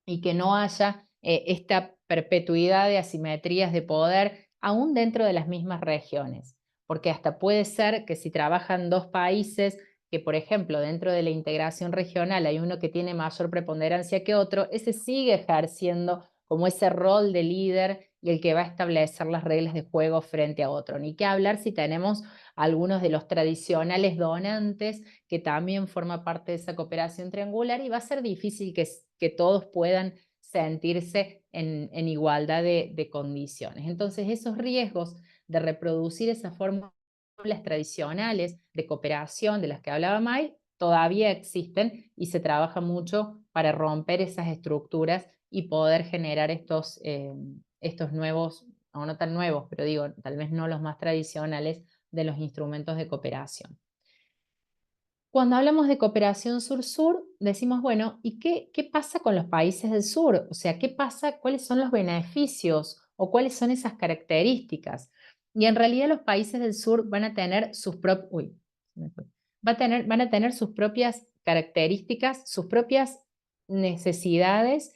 y que no haya esta perpetuidad de asimetrías de poder aún dentro de las mismas regiones. Porque hasta puede ser que si trabajan dos países, que por ejemplo dentro de la integración regional hay uno que tiene mayor preponderancia que otro, ese sigue ejerciendo como ese rol de líder y el que va a establecer las reglas de juego frente a otro. Ni qué hablar si tenemos algunos de los tradicionales donantes que también forma parte de esa cooperación triangular, y va a ser difícil que todos puedan sentirse en igualdad de condiciones. Entonces, esos riesgos de reproducir esas fórmulas tradicionales de cooperación de las que hablaba May todavía existen y se trabaja mucho para romper esas estructuras y poder generar estos nuevos, o no tan nuevos, pero digo, tal vez no los más tradicionales, de los instrumentos de cooperación. Cuando hablamos de cooperación sur-sur, decimos, bueno, ¿y qué pasa con los países del sur? O sea, ¿qué pasa? ¿Cuáles son los beneficios o cuáles son esas características? Y en realidad los países del sur van a tener sus van a tener sus propias características, sus propias necesidades,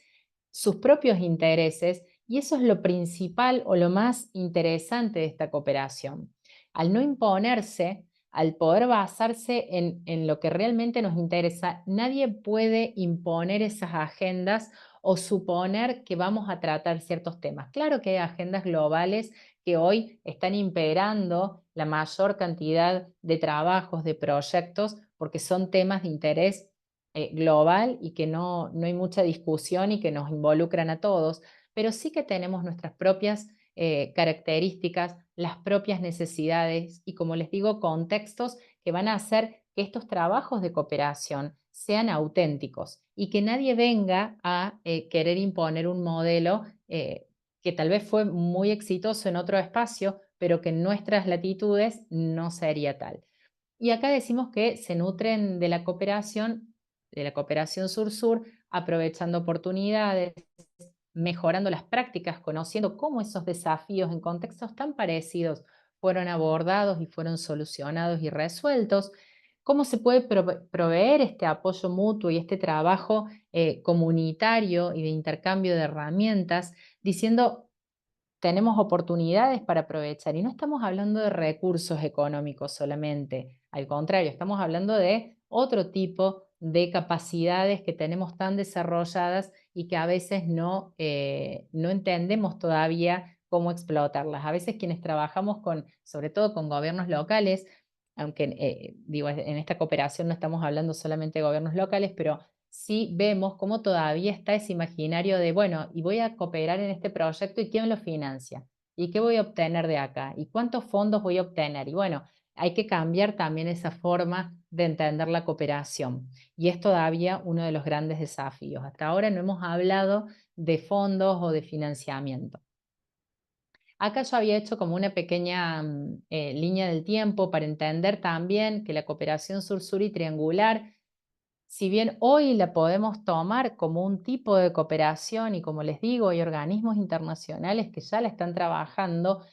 sus propios intereses, y eso es lo principal o lo más interesante de esta cooperación. Al no imponerse, al poder basarse en lo que realmente nos interesa, nadie puede imponer esas agendas o suponer que vamos a tratar ciertos temas. Claro que hay agendas globales que hoy están imperando la mayor cantidad de trabajos, de proyectos, porque son temas de interés global y que no hay mucha discusión y que nos involucran a todos, pero sí que tenemos nuestras propias características, las propias necesidades y, como les digo, contextos que van a hacer que estos trabajos de cooperación sean auténticos y que nadie venga a querer imponer un modelo que tal vez fue muy exitoso en otro espacio, pero que en nuestras latitudes no sería tal. Y acá decimos que se nutren de la cooperación sur-sur, aprovechando oportunidades, mejorando las prácticas, conociendo cómo esos desafíos en contextos tan parecidos fueron abordados y fueron solucionados y resueltos, cómo se puede proveer este apoyo mutuo y este trabajo comunitario y de intercambio de herramientas, diciendo tenemos oportunidades para aprovechar. Y no estamos hablando de recursos económicos solamente, al contrario, estamos hablando de otro tipo de capacidades que tenemos tan desarrolladas y que a veces no entendemos todavía cómo explotarlas. A veces quienes trabajamos sobre todo con gobiernos locales, aunque digo, en esta cooperación no estamos hablando solamente de gobiernos locales, pero sí vemos cómo todavía está ese imaginario de, bueno, y voy a cooperar en este proyecto y quién lo financia, y qué voy a obtener de acá, y cuántos fondos voy a obtener. Y bueno, hay que cambiar también esa forma de entender la cooperación. Y es todavía uno de los grandes desafíos. Hasta ahora no hemos hablado de fondos o de financiamiento. Acá yo había hecho como una pequeña línea del tiempo para entender también que la cooperación sur-sur y triangular, si bien hoy la podemos tomar como un tipo de cooperación y como les digo, hay organismos internacionales que ya la están trabajando,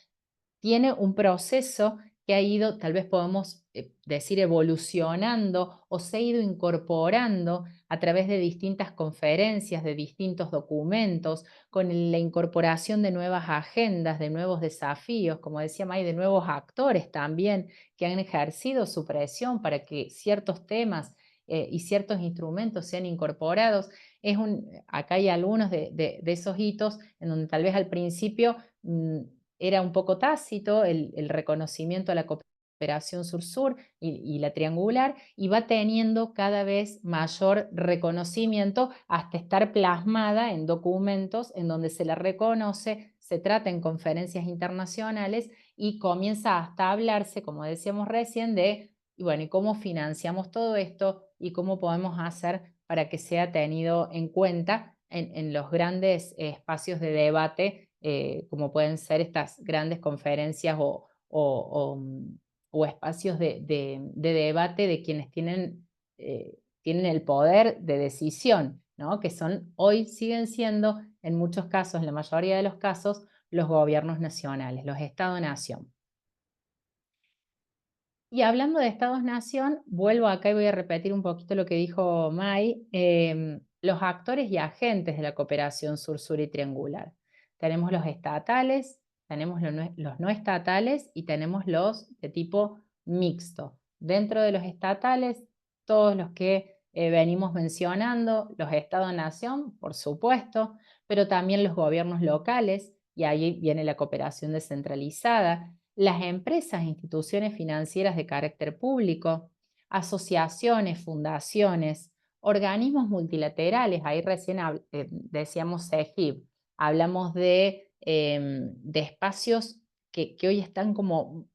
tiene un proceso que ha ido, tal vez podemos decir, evolucionando o se ha ido incorporando a través de distintas conferencias, de distintos documentos, con la incorporación de nuevas agendas, de nuevos desafíos, como decía May, de nuevos actores también que han ejercido su presión para que ciertos temas y ciertos instrumentos sean incorporados. Acá hay algunos de esos hitos en donde tal vez al principio era un poco tácito el reconocimiento a la cooperación sur-sur y la triangular, y va teniendo cada vez mayor reconocimiento hasta estar plasmada en documentos en donde se la reconoce, se trata en conferencias internacionales y comienza hasta a hablarse, como decíamos recién, de, bueno, ¿y cómo financiamos todo esto y cómo podemos hacer para que sea tenido en cuenta en los grandes espacios de debate, como pueden ser estas grandes conferencias o espacios de debate de quienes tienen el poder de decisión, ¿no? Que hoy siguen siendo, en muchos casos, en la mayoría de los casos, los gobiernos nacionales, los Estados-nación. Y hablando de Estados-nación, vuelvo acá y voy a repetir un poquito lo que dijo May, los actores y agentes de la cooperación sur-sur y triangular. Tenemos los estatales, tenemos los no estatales y tenemos los de tipo mixto. Dentro de los estatales, todos los que venimos mencionando, los Estados-nación, por supuesto, pero también los gobiernos locales, y ahí viene la cooperación descentralizada, las empresas e instituciones financieras de carácter público, asociaciones, fundaciones, organismos multilaterales, ahí recién decíamos CEGIP, hablamos de espacios que hoy están como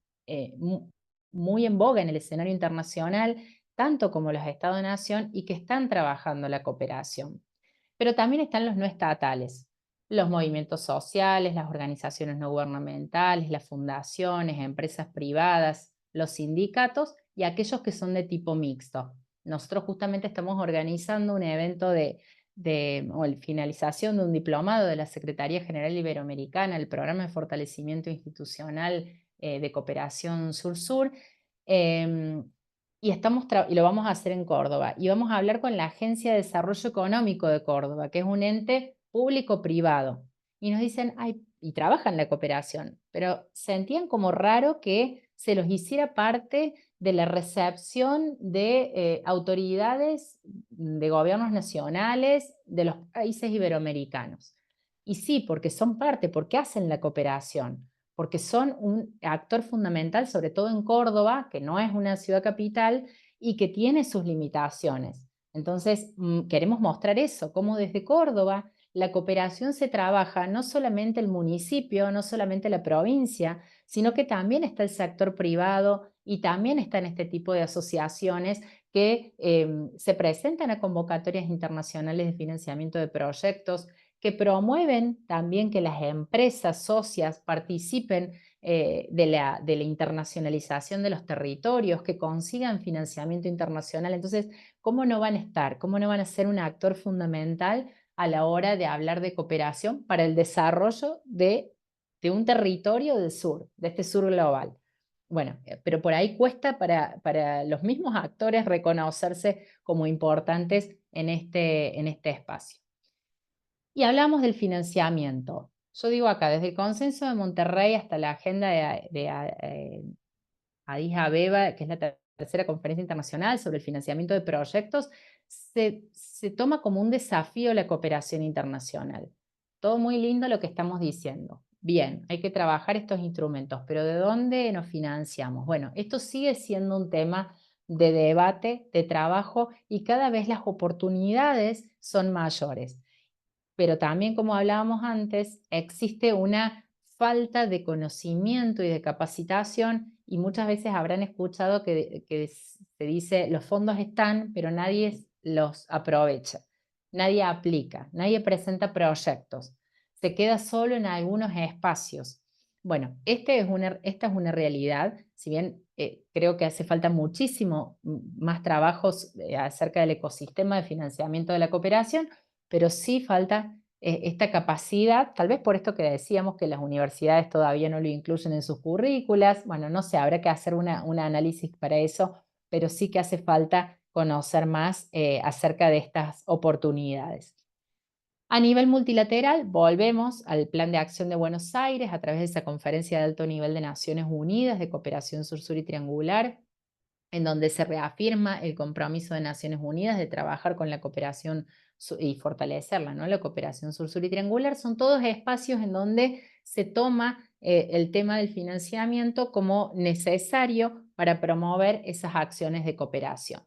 muy en boga en el escenario internacional, tanto como los Estados-nación, y que están trabajando la cooperación. Pero también están los no estatales, los movimientos sociales, las organizaciones no gubernamentales, las fundaciones, empresas privadas, los sindicatos y aquellos que son de tipo mixto. Nosotros justamente estamos organizando un evento o la finalización de un diplomado de la Secretaría General Iberoamericana, el Programa de Fortalecimiento Institucional de Cooperación Sur-Sur, y lo vamos a hacer en Córdoba. Y vamos a hablar con la Agencia de Desarrollo Económico de Córdoba, que es un ente público-privado. Y nos dicen, ay, y trabajan la cooperación, pero sentían como raro que se los hiciera parte de la recepción de autoridades de gobiernos nacionales de los países iberoamericanos. Y sí, porque son parte, porque hacen la cooperación, porque son un actor fundamental, sobre todo en Córdoba, que no es una ciudad capital y que tiene sus limitaciones. Entonces, queremos mostrar eso, cómo desde Córdoba la cooperación se trabaja no solamente el municipio, no solamente la provincia, sino que también está el sector privado y también están este tipo de asociaciones que se presentan a convocatorias internacionales de financiamiento de proyectos, que promueven también que las empresas socias participen de la internacionalización de los territorios, que consigan financiamiento internacional. Entonces, ¿cómo no van a estar? ¿Cómo no van a ser un actor fundamental a la hora de hablar de cooperación para el desarrollo de un territorio del sur, de este sur global? Bueno, pero por ahí cuesta para los mismos actores reconocerse como importantes en este espacio. Y hablamos del financiamiento. Yo digo acá, desde el Consenso de Monterrey hasta la agenda de Addis Abeba, que es la tercera conferencia internacional sobre el financiamiento de proyectos, se toma como un desafío la cooperación internacional. Todo muy lindo lo que estamos diciendo. Bien, hay que trabajar estos instrumentos, pero ¿de dónde nos financiamos? Bueno, esto sigue siendo un tema de debate, de trabajo, y cada vez las oportunidades son mayores. Pero también, como hablábamos antes, existe una falta de conocimiento y de capacitación, y muchas veces habrán escuchado que se dice los fondos están, pero nadie los aprovecha, nadie aplica, nadie presenta proyectos, se queda solo en algunos espacios. Bueno, esta es una realidad, si bien creo que hace falta muchísimo más trabajos acerca del ecosistema de financiamiento de la cooperación, pero sí falta esta capacidad, tal vez por esto que decíamos que las universidades todavía no lo incluyen en sus currículas, bueno, no sé, habrá que hacer un análisis para eso, pero sí que hace falta conocer más acerca de estas oportunidades. A nivel multilateral, volvemos al Plan de Acción de Buenos Aires a través de esa conferencia de alto nivel de Naciones Unidas de cooperación sur-sur y triangular, en donde se reafirma el compromiso de Naciones Unidas de trabajar con la cooperación y fortalecerla, ¿no? La cooperación sur-sur y triangular son todos espacios en donde se toma el tema del financiamiento como necesario para promover esas acciones de cooperación.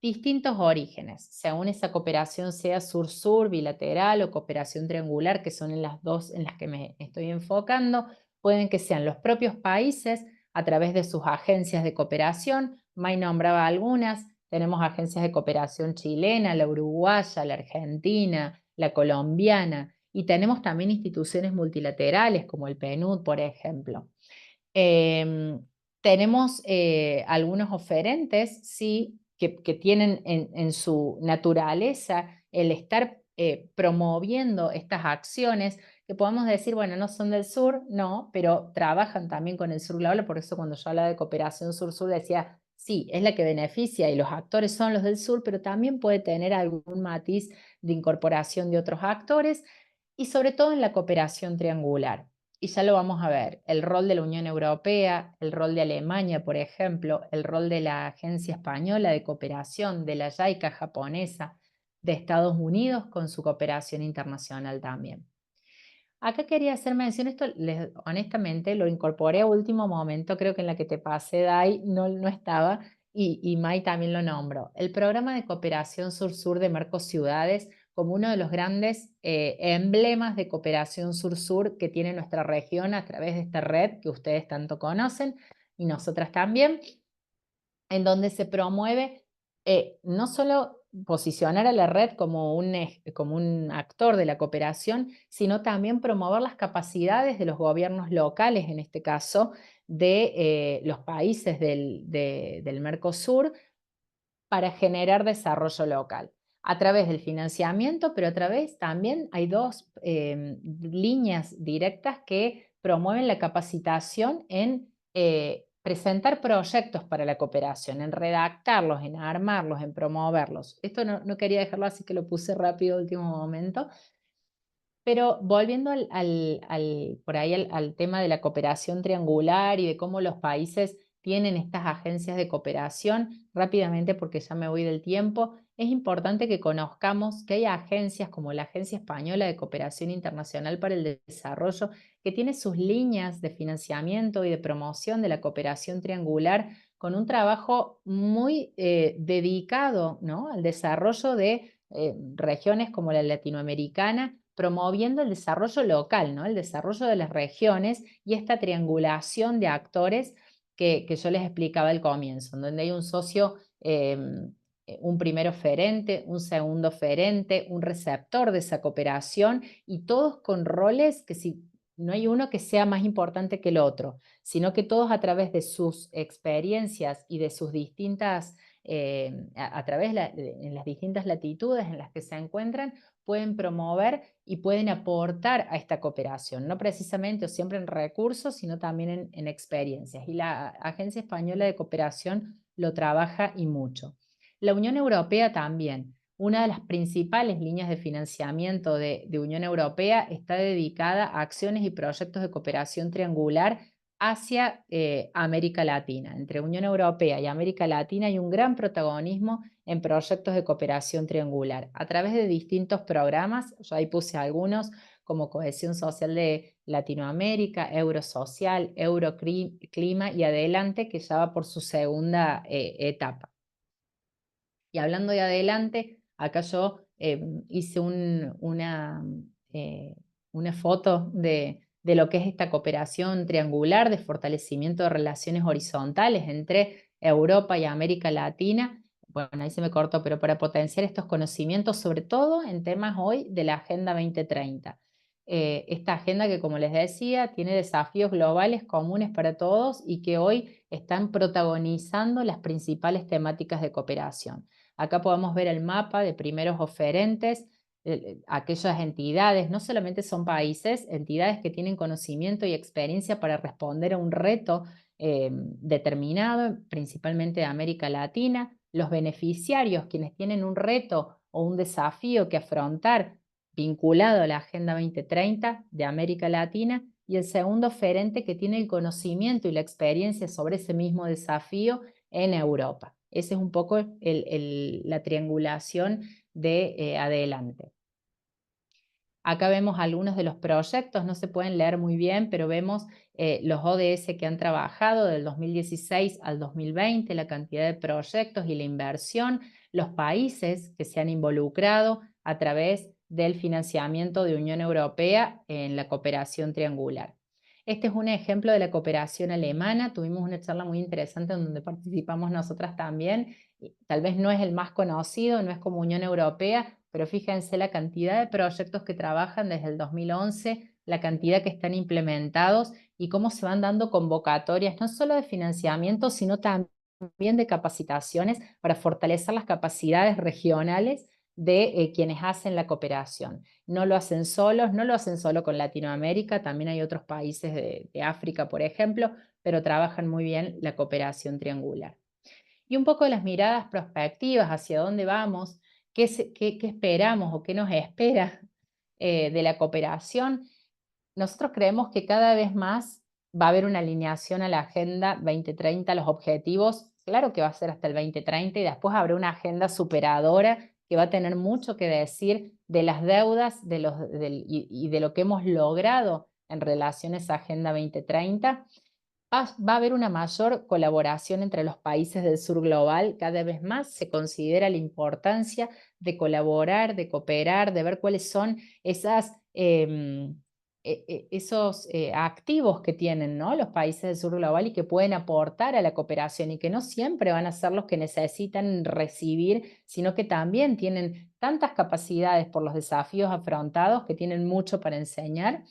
Distintos orígenes, según esa cooperación sea sur-sur, bilateral o cooperación triangular, que son en las dos en las que me estoy enfocando, pueden que sean los propios países a través de sus agencias de cooperación. May nombraba algunas, tenemos agencias de cooperación chilena, la uruguaya, la argentina, la colombiana, y tenemos también instituciones multilaterales como el PNUD, por ejemplo. Tenemos algunos oferentes, sí, que tienen en su naturaleza el estar promoviendo estas acciones, que podemos decir, bueno, no son del sur, no, pero trabajan también con el sur global, por eso cuando yo hablaba de cooperación sur-sur decía, sí, es la que beneficia y los actores son los del sur, pero también puede tener algún matiz de incorporación de otros actores y sobre todo en la cooperación triangular. Y ya lo vamos a ver, el rol de la Unión Europea, el rol de Alemania, por ejemplo, el rol de la Agencia Española de Cooperación, de la JICA japonesa, de Estados Unidos con su cooperación internacional también. Acá quería hacer mención, esto honestamente lo incorporé a último momento, creo que en la que te pasé, Dai, no estaba, y Mai también lo nombró. El programa de cooperación sur-sur de Mercociudades como uno de los grandes emblemas de cooperación sur-sur que tiene nuestra región a través de esta red que ustedes tanto conocen y nosotras también, en donde se promueve no solo posicionar a la red como un actor de la cooperación, sino también promover las capacidades de los gobiernos locales, en este caso, de los países del Mercosur, para generar desarrollo local a través del financiamiento, pero a través también hay dos líneas directas que promueven la capacitación en presentar proyectos para la cooperación, en redactarlos, en armarlos, en promoverlos. Esto no quería dejarlo así que lo puse rápido último momento. Pero volviendo por ahí al tema de la cooperación triangular y de cómo los países tienen estas agencias de cooperación, rápidamente porque ya me voy del tiempo, es importante que conozcamos que hay agencias como la Agencia Española de Cooperación Internacional para el Desarrollo, que tiene sus líneas de financiamiento y de promoción de la cooperación triangular con un trabajo muy dedicado, ¿no?, al desarrollo de regiones como la latinoamericana, promoviendo el desarrollo local, ¿no?, el desarrollo de las regiones y esta triangulación de actores que yo les explicaba al comienzo, en donde hay un socio, un primer oferente, un segundo oferente, un receptor de esa cooperación y todos con roles que si no hay uno que sea más importante que el otro, sino que todos a través de sus experiencias y de sus distintas, a través en las distintas latitudes en las que se encuentran, pueden promover y pueden aportar a esta cooperación, no precisamente o siempre en recursos, sino también en experiencias. Y la Agencia Española de Cooperación lo trabaja y mucho. La Unión Europea también. Una de las principales líneas de financiamiento de Unión Europea está dedicada a acciones y proyectos de cooperación triangular hacia América Latina. Entre Unión Europea y América Latina hay un gran protagonismo en proyectos de cooperación triangular a través de distintos programas. Yo ahí puse algunos como Cohesión Social de Latinoamérica, Eurosocial, Euroclima y Adelante, que ya va por su segunda etapa. Y hablando de Adelante, acá yo hice una foto de lo que es esta cooperación triangular de fortalecimiento de relaciones horizontales entre Europa y América Latina. Bueno, ahí se me cortó, pero para potenciar estos conocimientos, sobre todo en temas hoy de la Agenda 2030. esta agenda que, como les decía, tiene desafíos globales comunes para todos y que hoy están protagonizando las principales temáticas de cooperación. Acá podemos ver el mapa de primeros oferentes, aquellas entidades, no solamente son países, entidades que tienen conocimiento y experiencia para responder a un reto determinado, principalmente de América Latina, los beneficiarios, quienes tienen un reto o un desafío que afrontar vinculado a la Agenda 2030 de América Latina, y el segundo oferente que tiene el conocimiento y la experiencia sobre ese mismo desafío en Europa. Esa es un poco la triangulación de adelante. Acá vemos algunos de los proyectos, no se pueden leer muy bien, pero vemos los ODS que han trabajado del 2016 al 2020, la cantidad de proyectos y la inversión, los países que se han involucrado a través del financiamiento de Unión Europea en la cooperación triangular. Este es un ejemplo de la cooperación alemana. Tuvimos una charla muy interesante en donde participamos nosotras también. Tal vez no es el más conocido, no es como Unión Europea, pero fíjense la cantidad de proyectos que trabajan desde el 2011, la cantidad que están implementados y cómo se van dando convocatorias, no solo de financiamiento, sino también de capacitaciones para fortalecer las capacidades regionales de quienes hacen la cooperación. No lo hacen solos, no lo hacen solo con Latinoamérica, también hay otros países de África, por ejemplo, pero trabajan muy bien la cooperación triangular. Y un poco de las miradas prospectivas, hacia dónde vamos, qué esperamos o qué nos espera de la cooperación. Nosotros creemos que cada vez más va a haber una alineación a la Agenda 2030, los objetivos, claro que va a ser hasta el 2030 y después habrá una agenda superadora que va a tener mucho que decir de las deudas y de lo que hemos logrado en relación a esa Agenda 2030. Va a haber una mayor colaboración entre los países del sur global, cada vez más se considera la importancia de colaborar, de cooperar, de ver cuáles son esos activos que tienen, ¿no?, los países del sur global y que pueden aportar a la cooperación y que no siempre van a ser los que necesitan recibir, sino que también tienen tantas capacidades por los desafíos afrontados que tienen mucho para enseñar.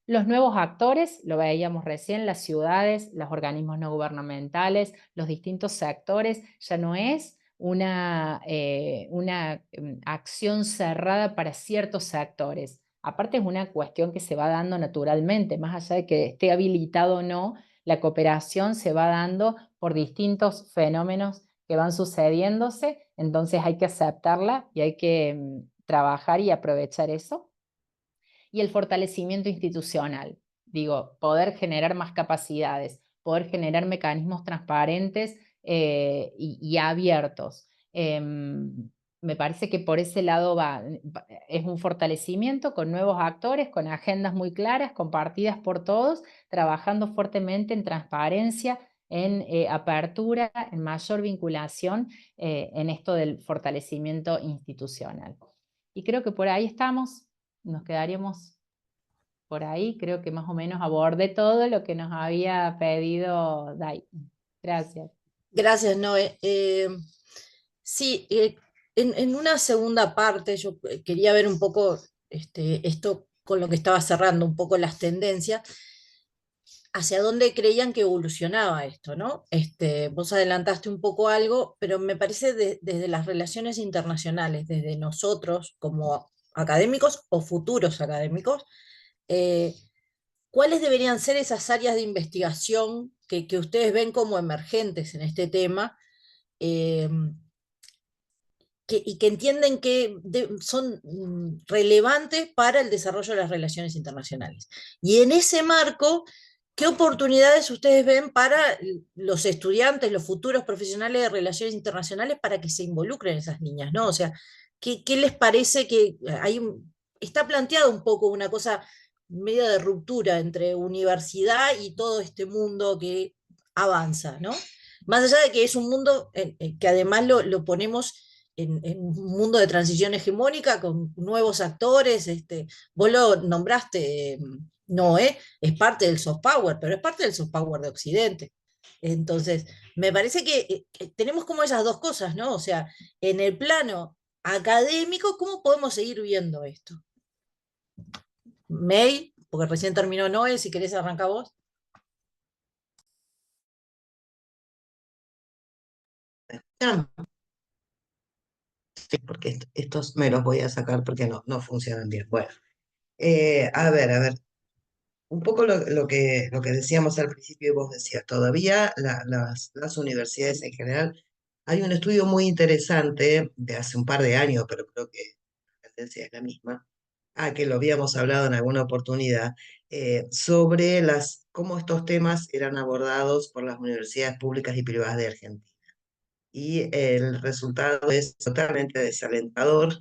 Los nuevos actores, lo veíamos recién, las ciudades, los organismos no gubernamentales, los distintos sectores, ya no es una acción cerrada para ciertos sectores. Aparte es una cuestión que se va dando naturalmente, más allá de que esté habilitado o no, la cooperación se va dando por distintos fenómenos que van sucediéndose, entonces hay que aceptarla y hay que trabajar y aprovechar eso. Y el fortalecimiento institucional, digo, poder generar más capacidades, poder generar mecanismos transparentes y abiertos. Me parece que por ese lado es un fortalecimiento con nuevos actores, con agendas muy claras, compartidas por todos, trabajando fuertemente en transparencia, en apertura, en mayor vinculación en esto del fortalecimiento institucional. Y creo que por ahí estamos. Nos quedaríamos por ahí, creo que más o menos abordé todo lo que nos había pedido Dai. Gracias. Gracias, Noé. Sí, en una segunda parte yo quería ver un poco esto con lo que estaba cerrando, un poco las tendencias, hacia dónde creían que evolucionaba esto, ¿no? Vos adelantaste un poco algo, pero me parece desde las relaciones internacionales, desde nosotros como académicos o futuros académicos, eh, ¿cuáles deberían ser esas áreas de investigación que ustedes ven como emergentes en este tema? Eh, y que entienden que son relevantes para el desarrollo de las relaciones internacionales. Y en ese marco, ¿qué oportunidades ustedes ven para los estudiantes, los futuros profesionales de relaciones internacionales para que se involucren esas niñas, ¿no? O sea, ¿qué les parece que está planteado un poco una cosa media de ruptura entre universidad y todo este mundo que avanza, ¿no? Más allá de que es un mundo que además lo ponemos en un mundo de transición hegemónica con nuevos actores, vos lo nombraste, Noé, es parte del soft power, pero es parte del soft power de Occidente. Entonces, me parece que tenemos como esas dos cosas, ¿no? O sea, en el plano académico, ¿cómo podemos seguir viendo esto? May, porque recién terminó Noé, si querés arrancar vos. Sí, porque estos me los voy a sacar porque no funcionan bien. Bueno, a ver, un poco lo que decíamos al principio y vos decías, todavía las universidades en general, hay un estudio muy interesante de hace un par de años, pero creo que la tendencia es la misma, que lo habíamos hablado en alguna oportunidad, sobre cómo estos temas eran abordados por las universidades públicas y privadas de Argentina. Y el resultado es totalmente desalentador,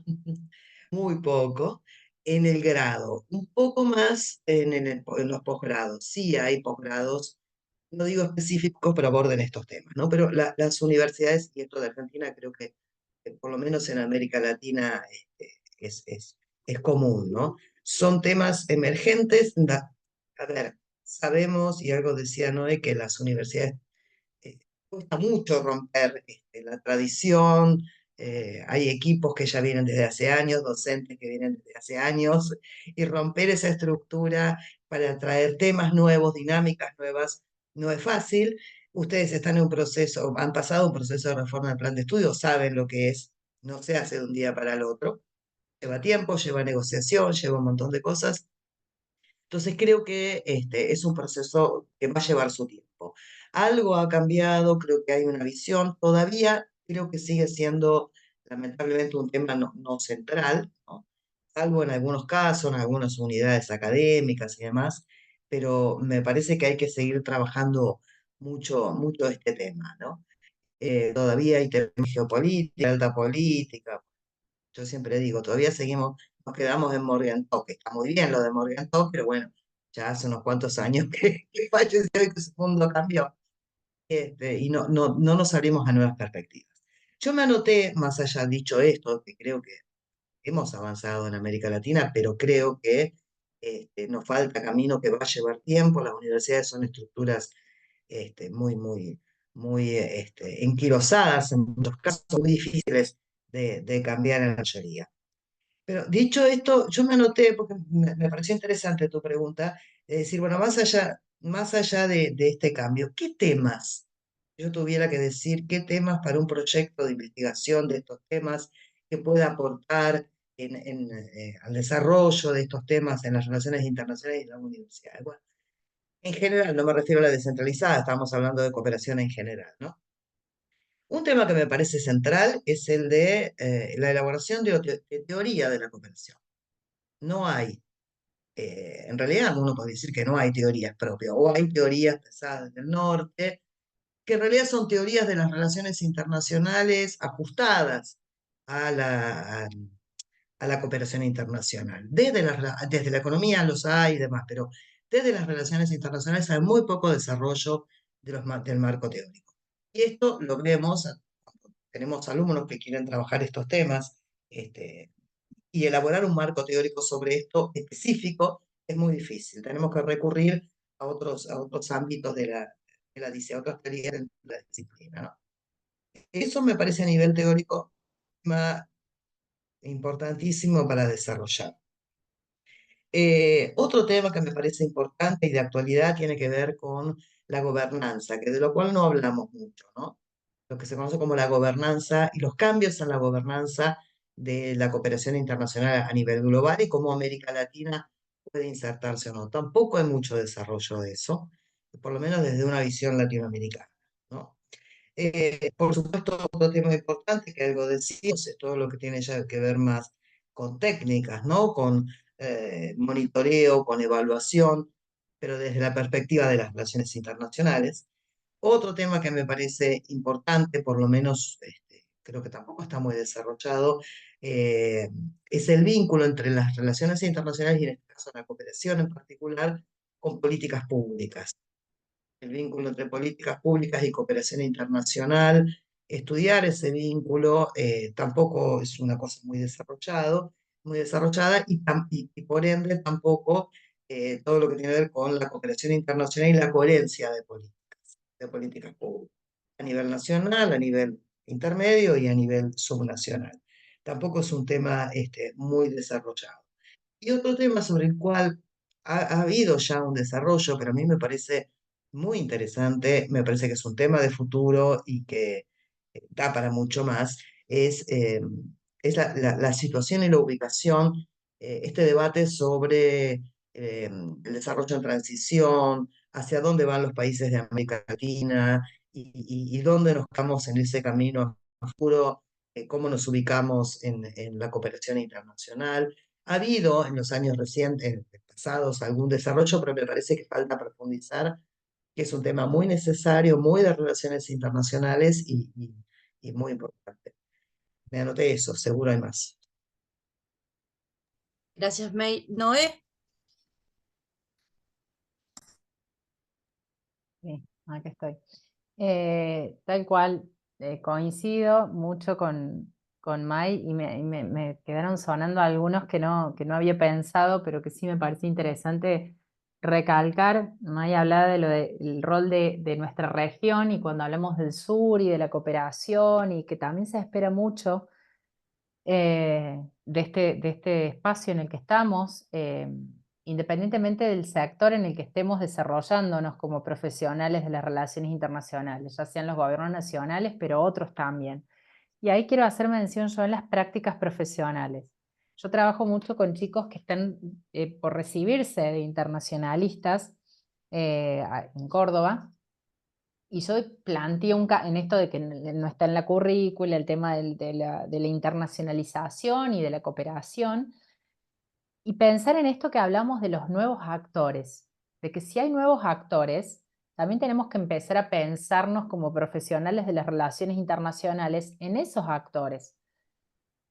muy poco en el grado, un poco más en los posgrados. Sí hay posgrados, no digo específicos, pero aborden estos temas, ¿no? Pero las universidades, y esto de Argentina creo que por lo menos en América Latina es común, ¿no? Son temas emergentes. A ver, sabemos, y algo decía Noé, que las universidades eh, cuesta mucho romper la tradición. Hay equipos que ya vienen desde hace años, docentes que vienen desde hace años, y romper esa estructura para traer temas nuevos, dinámicas nuevas, no es fácil. Ustedes están en un proceso, han pasado un proceso de reforma del plan de estudio, saben lo que es, no se hace de un día para el otro. Lleva tiempo, lleva negociación, lleva un montón de cosas. Entonces creo que es un proceso que va a llevar su tiempo. Algo ha cambiado, creo que hay una visión, todavía creo que sigue siendo lamentablemente un tema no central, ¿no? Salvo en algunos casos, en algunas unidades académicas y demás, pero me parece que hay que seguir trabajando mucho este tema, ¿no? Todavía hay temas geopolítica, alta política. Yo siempre digo, todavía seguimos, nos quedamos en Morgenthau, que está muy bien lo de Morgenthau, pero bueno, ya hace unos cuantos años que falleció y que su mundo cambió. Y no nos abrimos a nuevas perspectivas. Yo me anoté, más allá dicho esto, que creo que hemos avanzado en América Latina, pero creo que nos falta camino que va a llevar tiempo. Las universidades son estructuras muy enquilosadas, en muchos casos muy difíciles de cambiar en la mayoría. Pero dicho esto, yo me anoté, porque me pareció interesante tu pregunta, es decir, bueno, más allá de este cambio, ¿qué temas? Yo tuviera que decir qué temas para un proyecto de investigación de estos temas que pueda aportar al desarrollo de estos temas en las relaciones internacionales y las universidades. Bueno, en general, no me refiero a la descentralizada, estamos hablando de cooperación en general, ¿no? Un tema que me parece central es el de la elaboración de teoría de la cooperación. No hay, en realidad uno puede decir que no hay teorías propias, o hay teorías pesadas del norte, que en realidad son teorías de las relaciones internacionales ajustadas a la cooperación internacional. Desde la economía los hay y demás, pero desde las relaciones internacionales hay muy poco desarrollo del marco teórico. Y esto lo vemos, tenemos alumnos que quieren trabajar estos temas, y elaborar un marco teórico sobre esto específico es muy difícil. Tenemos que recurrir a otros ámbitos a otras teorías de la disciplina, ¿no? Eso me parece a nivel teórico más importantísimo para desarrollar. Otro tema que me parece importante y de actualidad tiene que ver con la gobernanza, que de lo cual no hablamos mucho, ¿no? Lo que se conoce como la gobernanza y los cambios en la gobernanza de la cooperación internacional a nivel global y cómo América Latina puede insertarse o no. Tampoco hay mucho desarrollo de eso, por lo menos desde una visión latinoamericana, ¿no? Por supuesto, otro tema importante que algo decimos es todo lo que tiene ya que ver más con técnicas, ¿no? Con monitoreo, con evaluación, pero desde la perspectiva de las relaciones internacionales. Otro tema que me parece importante, por lo menos creo que tampoco está muy desarrollado, es el vínculo entre las relaciones internacionales y en este caso la cooperación en particular con políticas públicas. El vínculo entre políticas públicas y cooperación internacional, estudiar ese vínculo tampoco es una cosa muy desarrollada y por ende tampoco todo lo que tiene que ver con la cooperación internacional y la coherencia de políticas públicas, a nivel nacional, a nivel intermedio y a nivel subnacional. Tampoco es un tema muy desarrollado. Y otro tema sobre el cual ha habido ya un desarrollo, pero a mí me parece muy interesante, me parece que es un tema de futuro y que da para mucho más, es la situación y la ubicación, este debate sobre el desarrollo en transición, hacia dónde van los países de América Latina y dónde nos estamos en ese camino a futuro, cómo nos ubicamos en la cooperación internacional. Ha habido en los años recientes, pasados, algún desarrollo, pero me parece que falta profundizar, que es un tema muy necesario, muy de relaciones internacionales y muy importante. Me anoté eso, seguro hay más. Gracias, May. Noé, Sí, aquí estoy. Tal cual, coincido mucho con Mai y me quedaron sonando algunos que no había pensado, pero que sí me parece interesante recalcar. Mai hablaba de del rol de nuestra región y cuando hablamos del sur y de la cooperación y que también se espera mucho de este espacio en el que estamos, independientemente del sector en el que estemos desarrollándonos como profesionales de las relaciones internacionales, ya sean los gobiernos nacionales, pero otros también. Y ahí quiero hacer mención yo en las prácticas profesionales. Yo trabajo mucho con chicos que están por recibirse de internacionalistas en Córdoba, y yo planteo en esto de que no está en la currícula el tema de la internacionalización y de la cooperación, y pensar en esto que hablamos de los nuevos actores, de que si hay nuevos actores, también tenemos que empezar a pensarnos como profesionales de las relaciones internacionales en esos actores.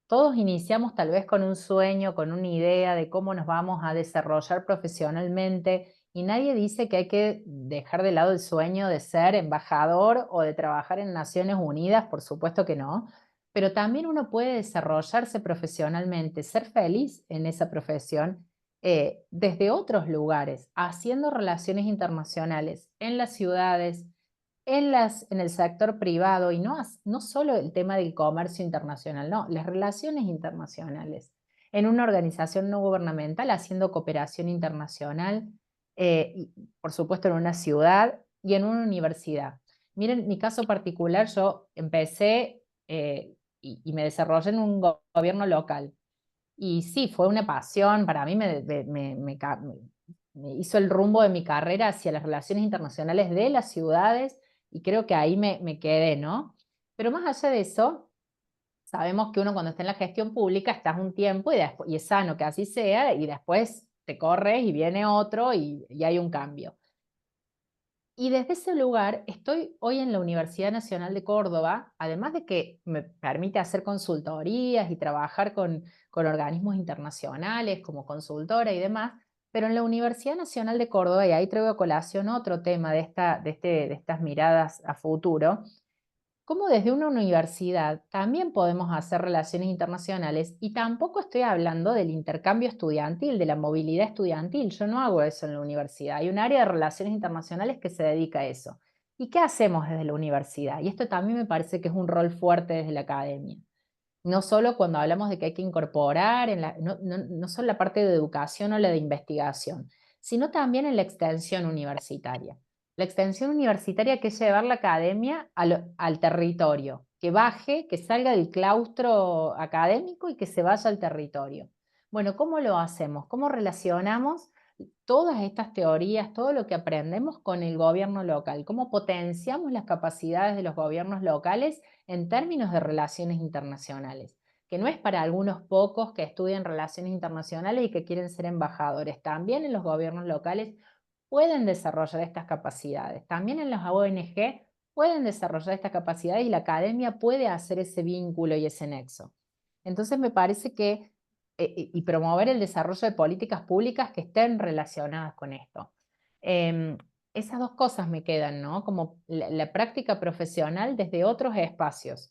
Todos iniciamos tal vez con un sueño, con una idea de cómo nos vamos a desarrollar profesionalmente y nadie dice que hay que dejar de lado el sueño de ser embajador o de trabajar en Naciones Unidas, por supuesto que no, pero también uno puede desarrollarse profesionalmente, ser feliz en esa profesión desde otros lugares, haciendo relaciones internacionales en las ciudades, en el sector privado y no solo el tema del comercio internacional, no, las relaciones internacionales, en una organización no gubernamental haciendo cooperación internacional, y, por supuesto en una ciudad y en una universidad. Miren, mi caso particular, yo empecé y me desarrollé en un gobierno local. Y sí, fue una pasión, para mí me hizo el rumbo de mi carrera hacia las relaciones internacionales de las ciudades y creo que ahí me quedé, ¿no? Pero más allá de eso, sabemos que uno cuando está en la gestión pública estás un tiempo y es sano que así sea y después te corres y viene otro y hay un cambio. Y desde ese lugar estoy hoy en la Universidad Nacional de Córdoba, además de que me permite hacer consultorías y trabajar con organismos internacionales como consultora y demás, pero en la Universidad Nacional de Córdoba, y ahí traigo a colación otro tema de estas miradas a futuro, cómo desde una universidad también podemos hacer relaciones internacionales y tampoco estoy hablando del intercambio estudiantil, de la movilidad estudiantil. Yo no hago eso en la universidad. Hay un área de relaciones internacionales que se dedica a eso. ¿Y qué hacemos desde la universidad? Y esto también me parece que es un rol fuerte desde la academia. No solo cuando hablamos de que hay que incorporar, no solo la parte de educación o la de investigación, sino también en la extensión universitaria. La extensión universitaria que es llevar la academia al territorio, que baje, que salga del claustro académico y que se vaya al territorio. Bueno, ¿cómo lo hacemos? ¿Cómo relacionamos todas estas teorías, todo lo que aprendemos con el gobierno local? ¿Cómo potenciamos las capacidades de los gobiernos locales en términos de relaciones internacionales? Que no es para algunos pocos que estudian relaciones internacionales y que quieren ser embajadores. También en los gobiernos locales pueden desarrollar estas capacidades. También en las ONG pueden desarrollar estas capacidades y la academia puede hacer ese vínculo y ese nexo. Entonces me parece que, y promover el desarrollo de políticas públicas que estén relacionadas con esto. Esas dos cosas me quedan, ¿no? Como la práctica profesional desde otros espacios,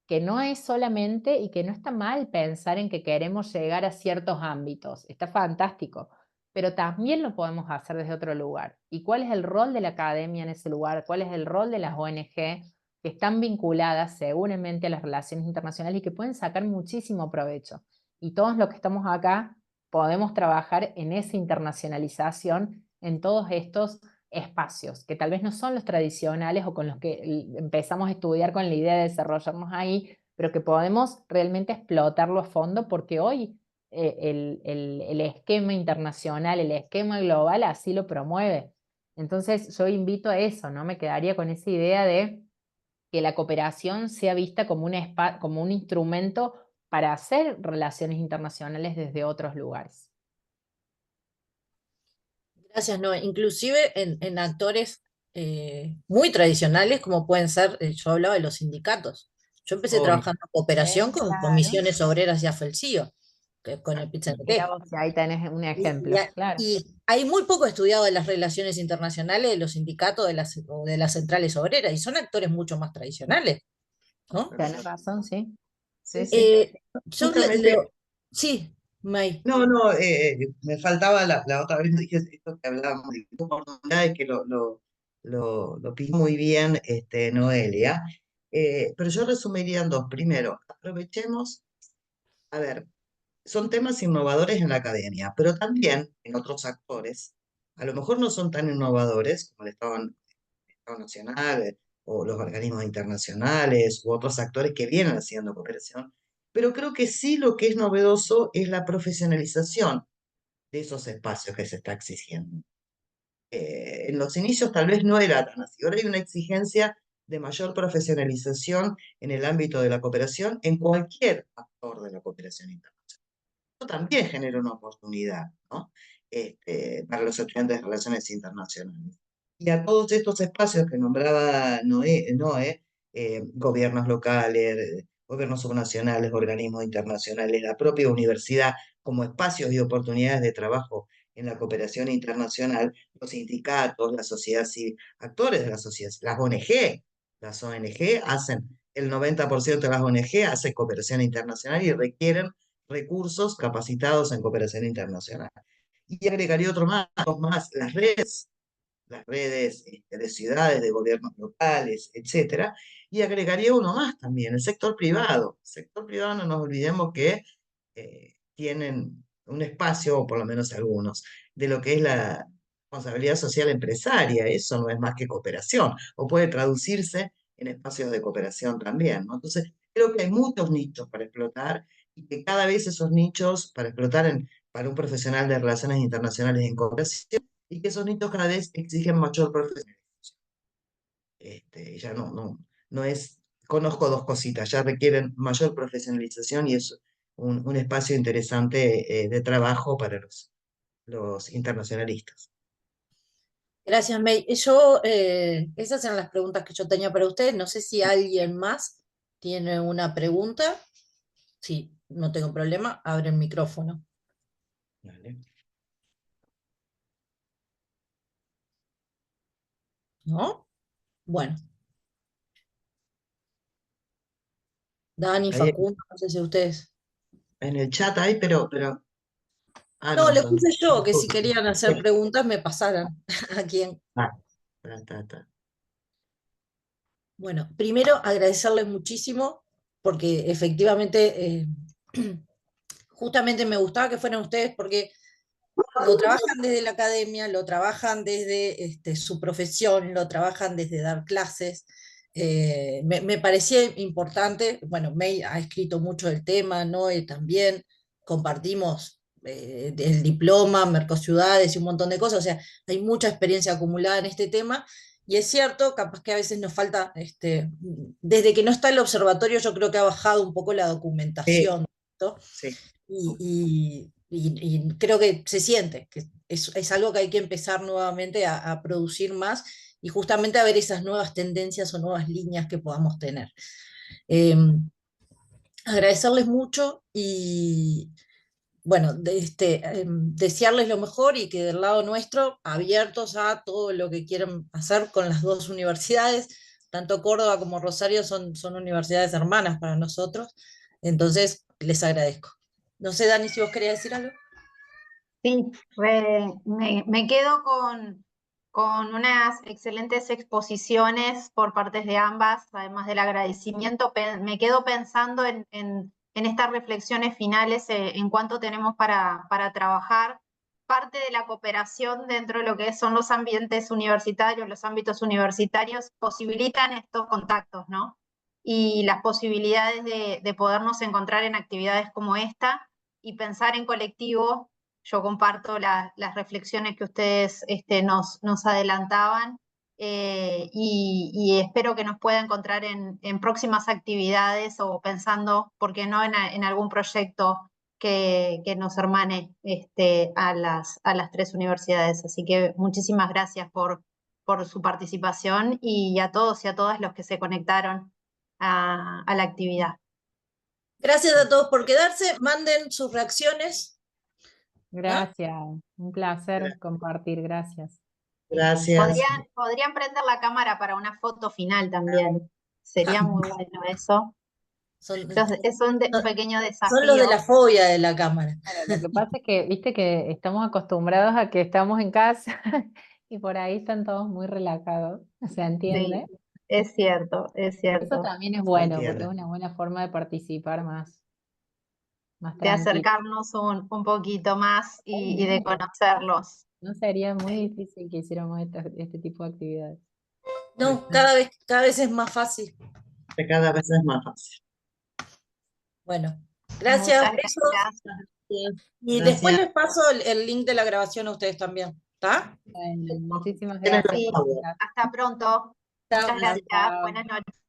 que no es solamente y que no está mal pensar en que queremos llegar a ciertos ámbitos, está fantástico, pero también lo podemos hacer desde otro lugar. ¿Y cuál es el rol de la academia en ese lugar? ¿Cuál es el rol de las ONG que están vinculadas seguramente a las relaciones internacionales y que pueden sacar muchísimo provecho? Y todos los que estamos acá podemos trabajar en esa internacionalización en todos estos espacios, que tal vez no son los tradicionales o con los que empezamos a estudiar con la idea de desarrollarnos ahí, pero que podemos realmente explotarlo a fondo, porque hoy el esquema internacional, el esquema global así lo promueve. Entonces yo invito a eso, ¿no? Me quedaría con esa idea de que la cooperación sea vista como como un instrumento para hacer relaciones internacionales desde otros lugares. Gracias, no. Inclusive en actores muy tradicionales, como pueden ser, yo hablaba de los sindicatos. Yo empecé Obvio. trabajando en cooperación con Claro. comisiones obreras y AFEL-CIO, con el Mira PIT-CNT. vos, ahí tenés un Y, ejemplo, claro. y hay muy poco estudiado de las relaciones internacionales de los sindicatos o de las centrales obreras, y son actores mucho más tradicionales, ¿no? Tenés razón, sí. Sí, Sí, sí. sí. Yo Justamente, sí, May. no, me faltaba la otra vez, dije esto que hablábamos de oportunidades, que lo pide muy bien Noelia. Pero yo resumiría en dos. Primero, aprovechemos, a ver, son temas innovadores en la academia, pero también en otros actores. A lo mejor no son tan innovadores como el Estado Nacional, o los organismos internacionales u otros actores que vienen haciendo cooperación, pero creo que sí lo que es novedoso es la profesionalización de esos espacios que se está exigiendo. En los inicios tal vez no era tan así. Ahora hay una exigencia de mayor profesionalización en el ámbito de la cooperación en cualquier actor de la cooperación internacional. Eso también genera una oportunidad, ¿no? Para los estudiantes de relaciones internacionales. Y a todos estos espacios que nombraba Noé, gobiernos locales, gobiernos subnacionales, organismos internacionales, la propia universidad, como espacios y oportunidades de trabajo en la cooperación internacional, los sindicatos, la sociedad civil, actores de la sociedad, las ONG hacen, el 90% de las ONG hacen cooperación internacional y requieren recursos capacitados en cooperación internacional. Y agregaría otro más, dos más, las redes de ciudades, de gobiernos locales, etcétera. Y agregaría uno más también, el sector privado. El sector privado, no nos olvidemos que tienen un espacio, o por lo menos algunos, de lo que es la responsabilidad social empresaria. Eso no es más que cooperación, o puede traducirse en espacios de cooperación también, ¿no? Entonces, creo que hay muchos nichos para explotar y que cada vez esos nichos para explotar para un profesional de relaciones internacionales en cooperación, y que esos nichos cada vez exigen mayor profesionalización. Ya no es, conozco dos cositas, ya requieren mayor profesionalización y es un espacio interesante de trabajo para los internacionalistas. Gracias, May. Esas eran las preguntas que yo tenía para ustedes. No sé si alguien más tiene una pregunta. Sí, no tengo problema. Abre el micrófono. ¿Vale? ¿No? Bueno, Dani, Ahí Facundo, no sé si ustedes. en el chat hay, pero No, le no. puse yo que si querían hacer preguntas me pasaran a quién. Ah, ta. Bueno, primero agradecerles muchísimo porque efectivamente, justamente me gustaba que fueran ustedes porque lo trabajan desde la academia, lo trabajan desde su profesión, lo trabajan desde dar clases. Me parecía importante, bueno, May ha escrito mucho del tema, Noé también, compartimos el diploma, Mercociudades y un montón de cosas, o sea, hay mucha experiencia acumulada en este tema. Y es cierto, capaz que a veces nos falta, desde que no está el observatorio, yo creo que ha bajado un poco la documentación, ¿no? Sí. Y creo que se siente, que es algo que hay que empezar nuevamente a producir más y justamente a ver esas nuevas tendencias o nuevas líneas que podamos tener. Eh, Agradecerles mucho y bueno, desearles lo mejor y que del lado nuestro, abiertos a todo lo que quieran hacer con las dos universidades, tanto Córdoba como Rosario son universidades hermanas para nosotros, entonces les agradezco. No sé, Dani, si vos querías decir algo. Sí, me quedo con unas excelentes exposiciones por partes de ambas, además del agradecimiento. Me quedo pensando en estas reflexiones finales en cuánto tenemos para trabajar. Parte de la cooperación dentro de lo que son los ambientes universitarios, los ámbitos universitarios, posibilitan estos contactos, ¿no? Y las posibilidades de podernos encontrar en actividades como esta y pensar en colectivo. Yo comparto las reflexiones que ustedes nos adelantaban, y espero que nos pueda encontrar en próximas actividades o pensando, ¿por qué no?, en algún proyecto que nos hermane a las 3 universidades. Así que muchísimas gracias por su participación y a todos y a todas los que se conectaron a la actividad. Gracias a todos por quedarse. Manden sus reacciones. Gracias, un placer compartir, gracias. Gracias. Podrían prender la cámara para una foto final también. Sería muy bueno eso. Es un pequeño desafío. Son los de la fobia de la cámara. Claro, lo que pasa es que, viste que estamos acostumbrados a que estamos en casa y por ahí están todos muy relajados, ¿se entiende? Sí, es cierto, es cierto. Eso también es bueno, porque entiende. es una buena forma de participar más De tranquilo. acercarnos un poquito más y de conocerlos. No sería muy difícil que hiciéramos este tipo de actividades. No, cada vez es más fácil. Cada vez es más fácil. Bueno, gracias. Muchas Besos. gracias. Y Gracias. después les paso el link de la grabación a ustedes también. ¿Está? Bueno, muchísimas Gracias. gracias. Sí, hasta pronto. Chao. Muchas gracias. Chao. Buenas noches.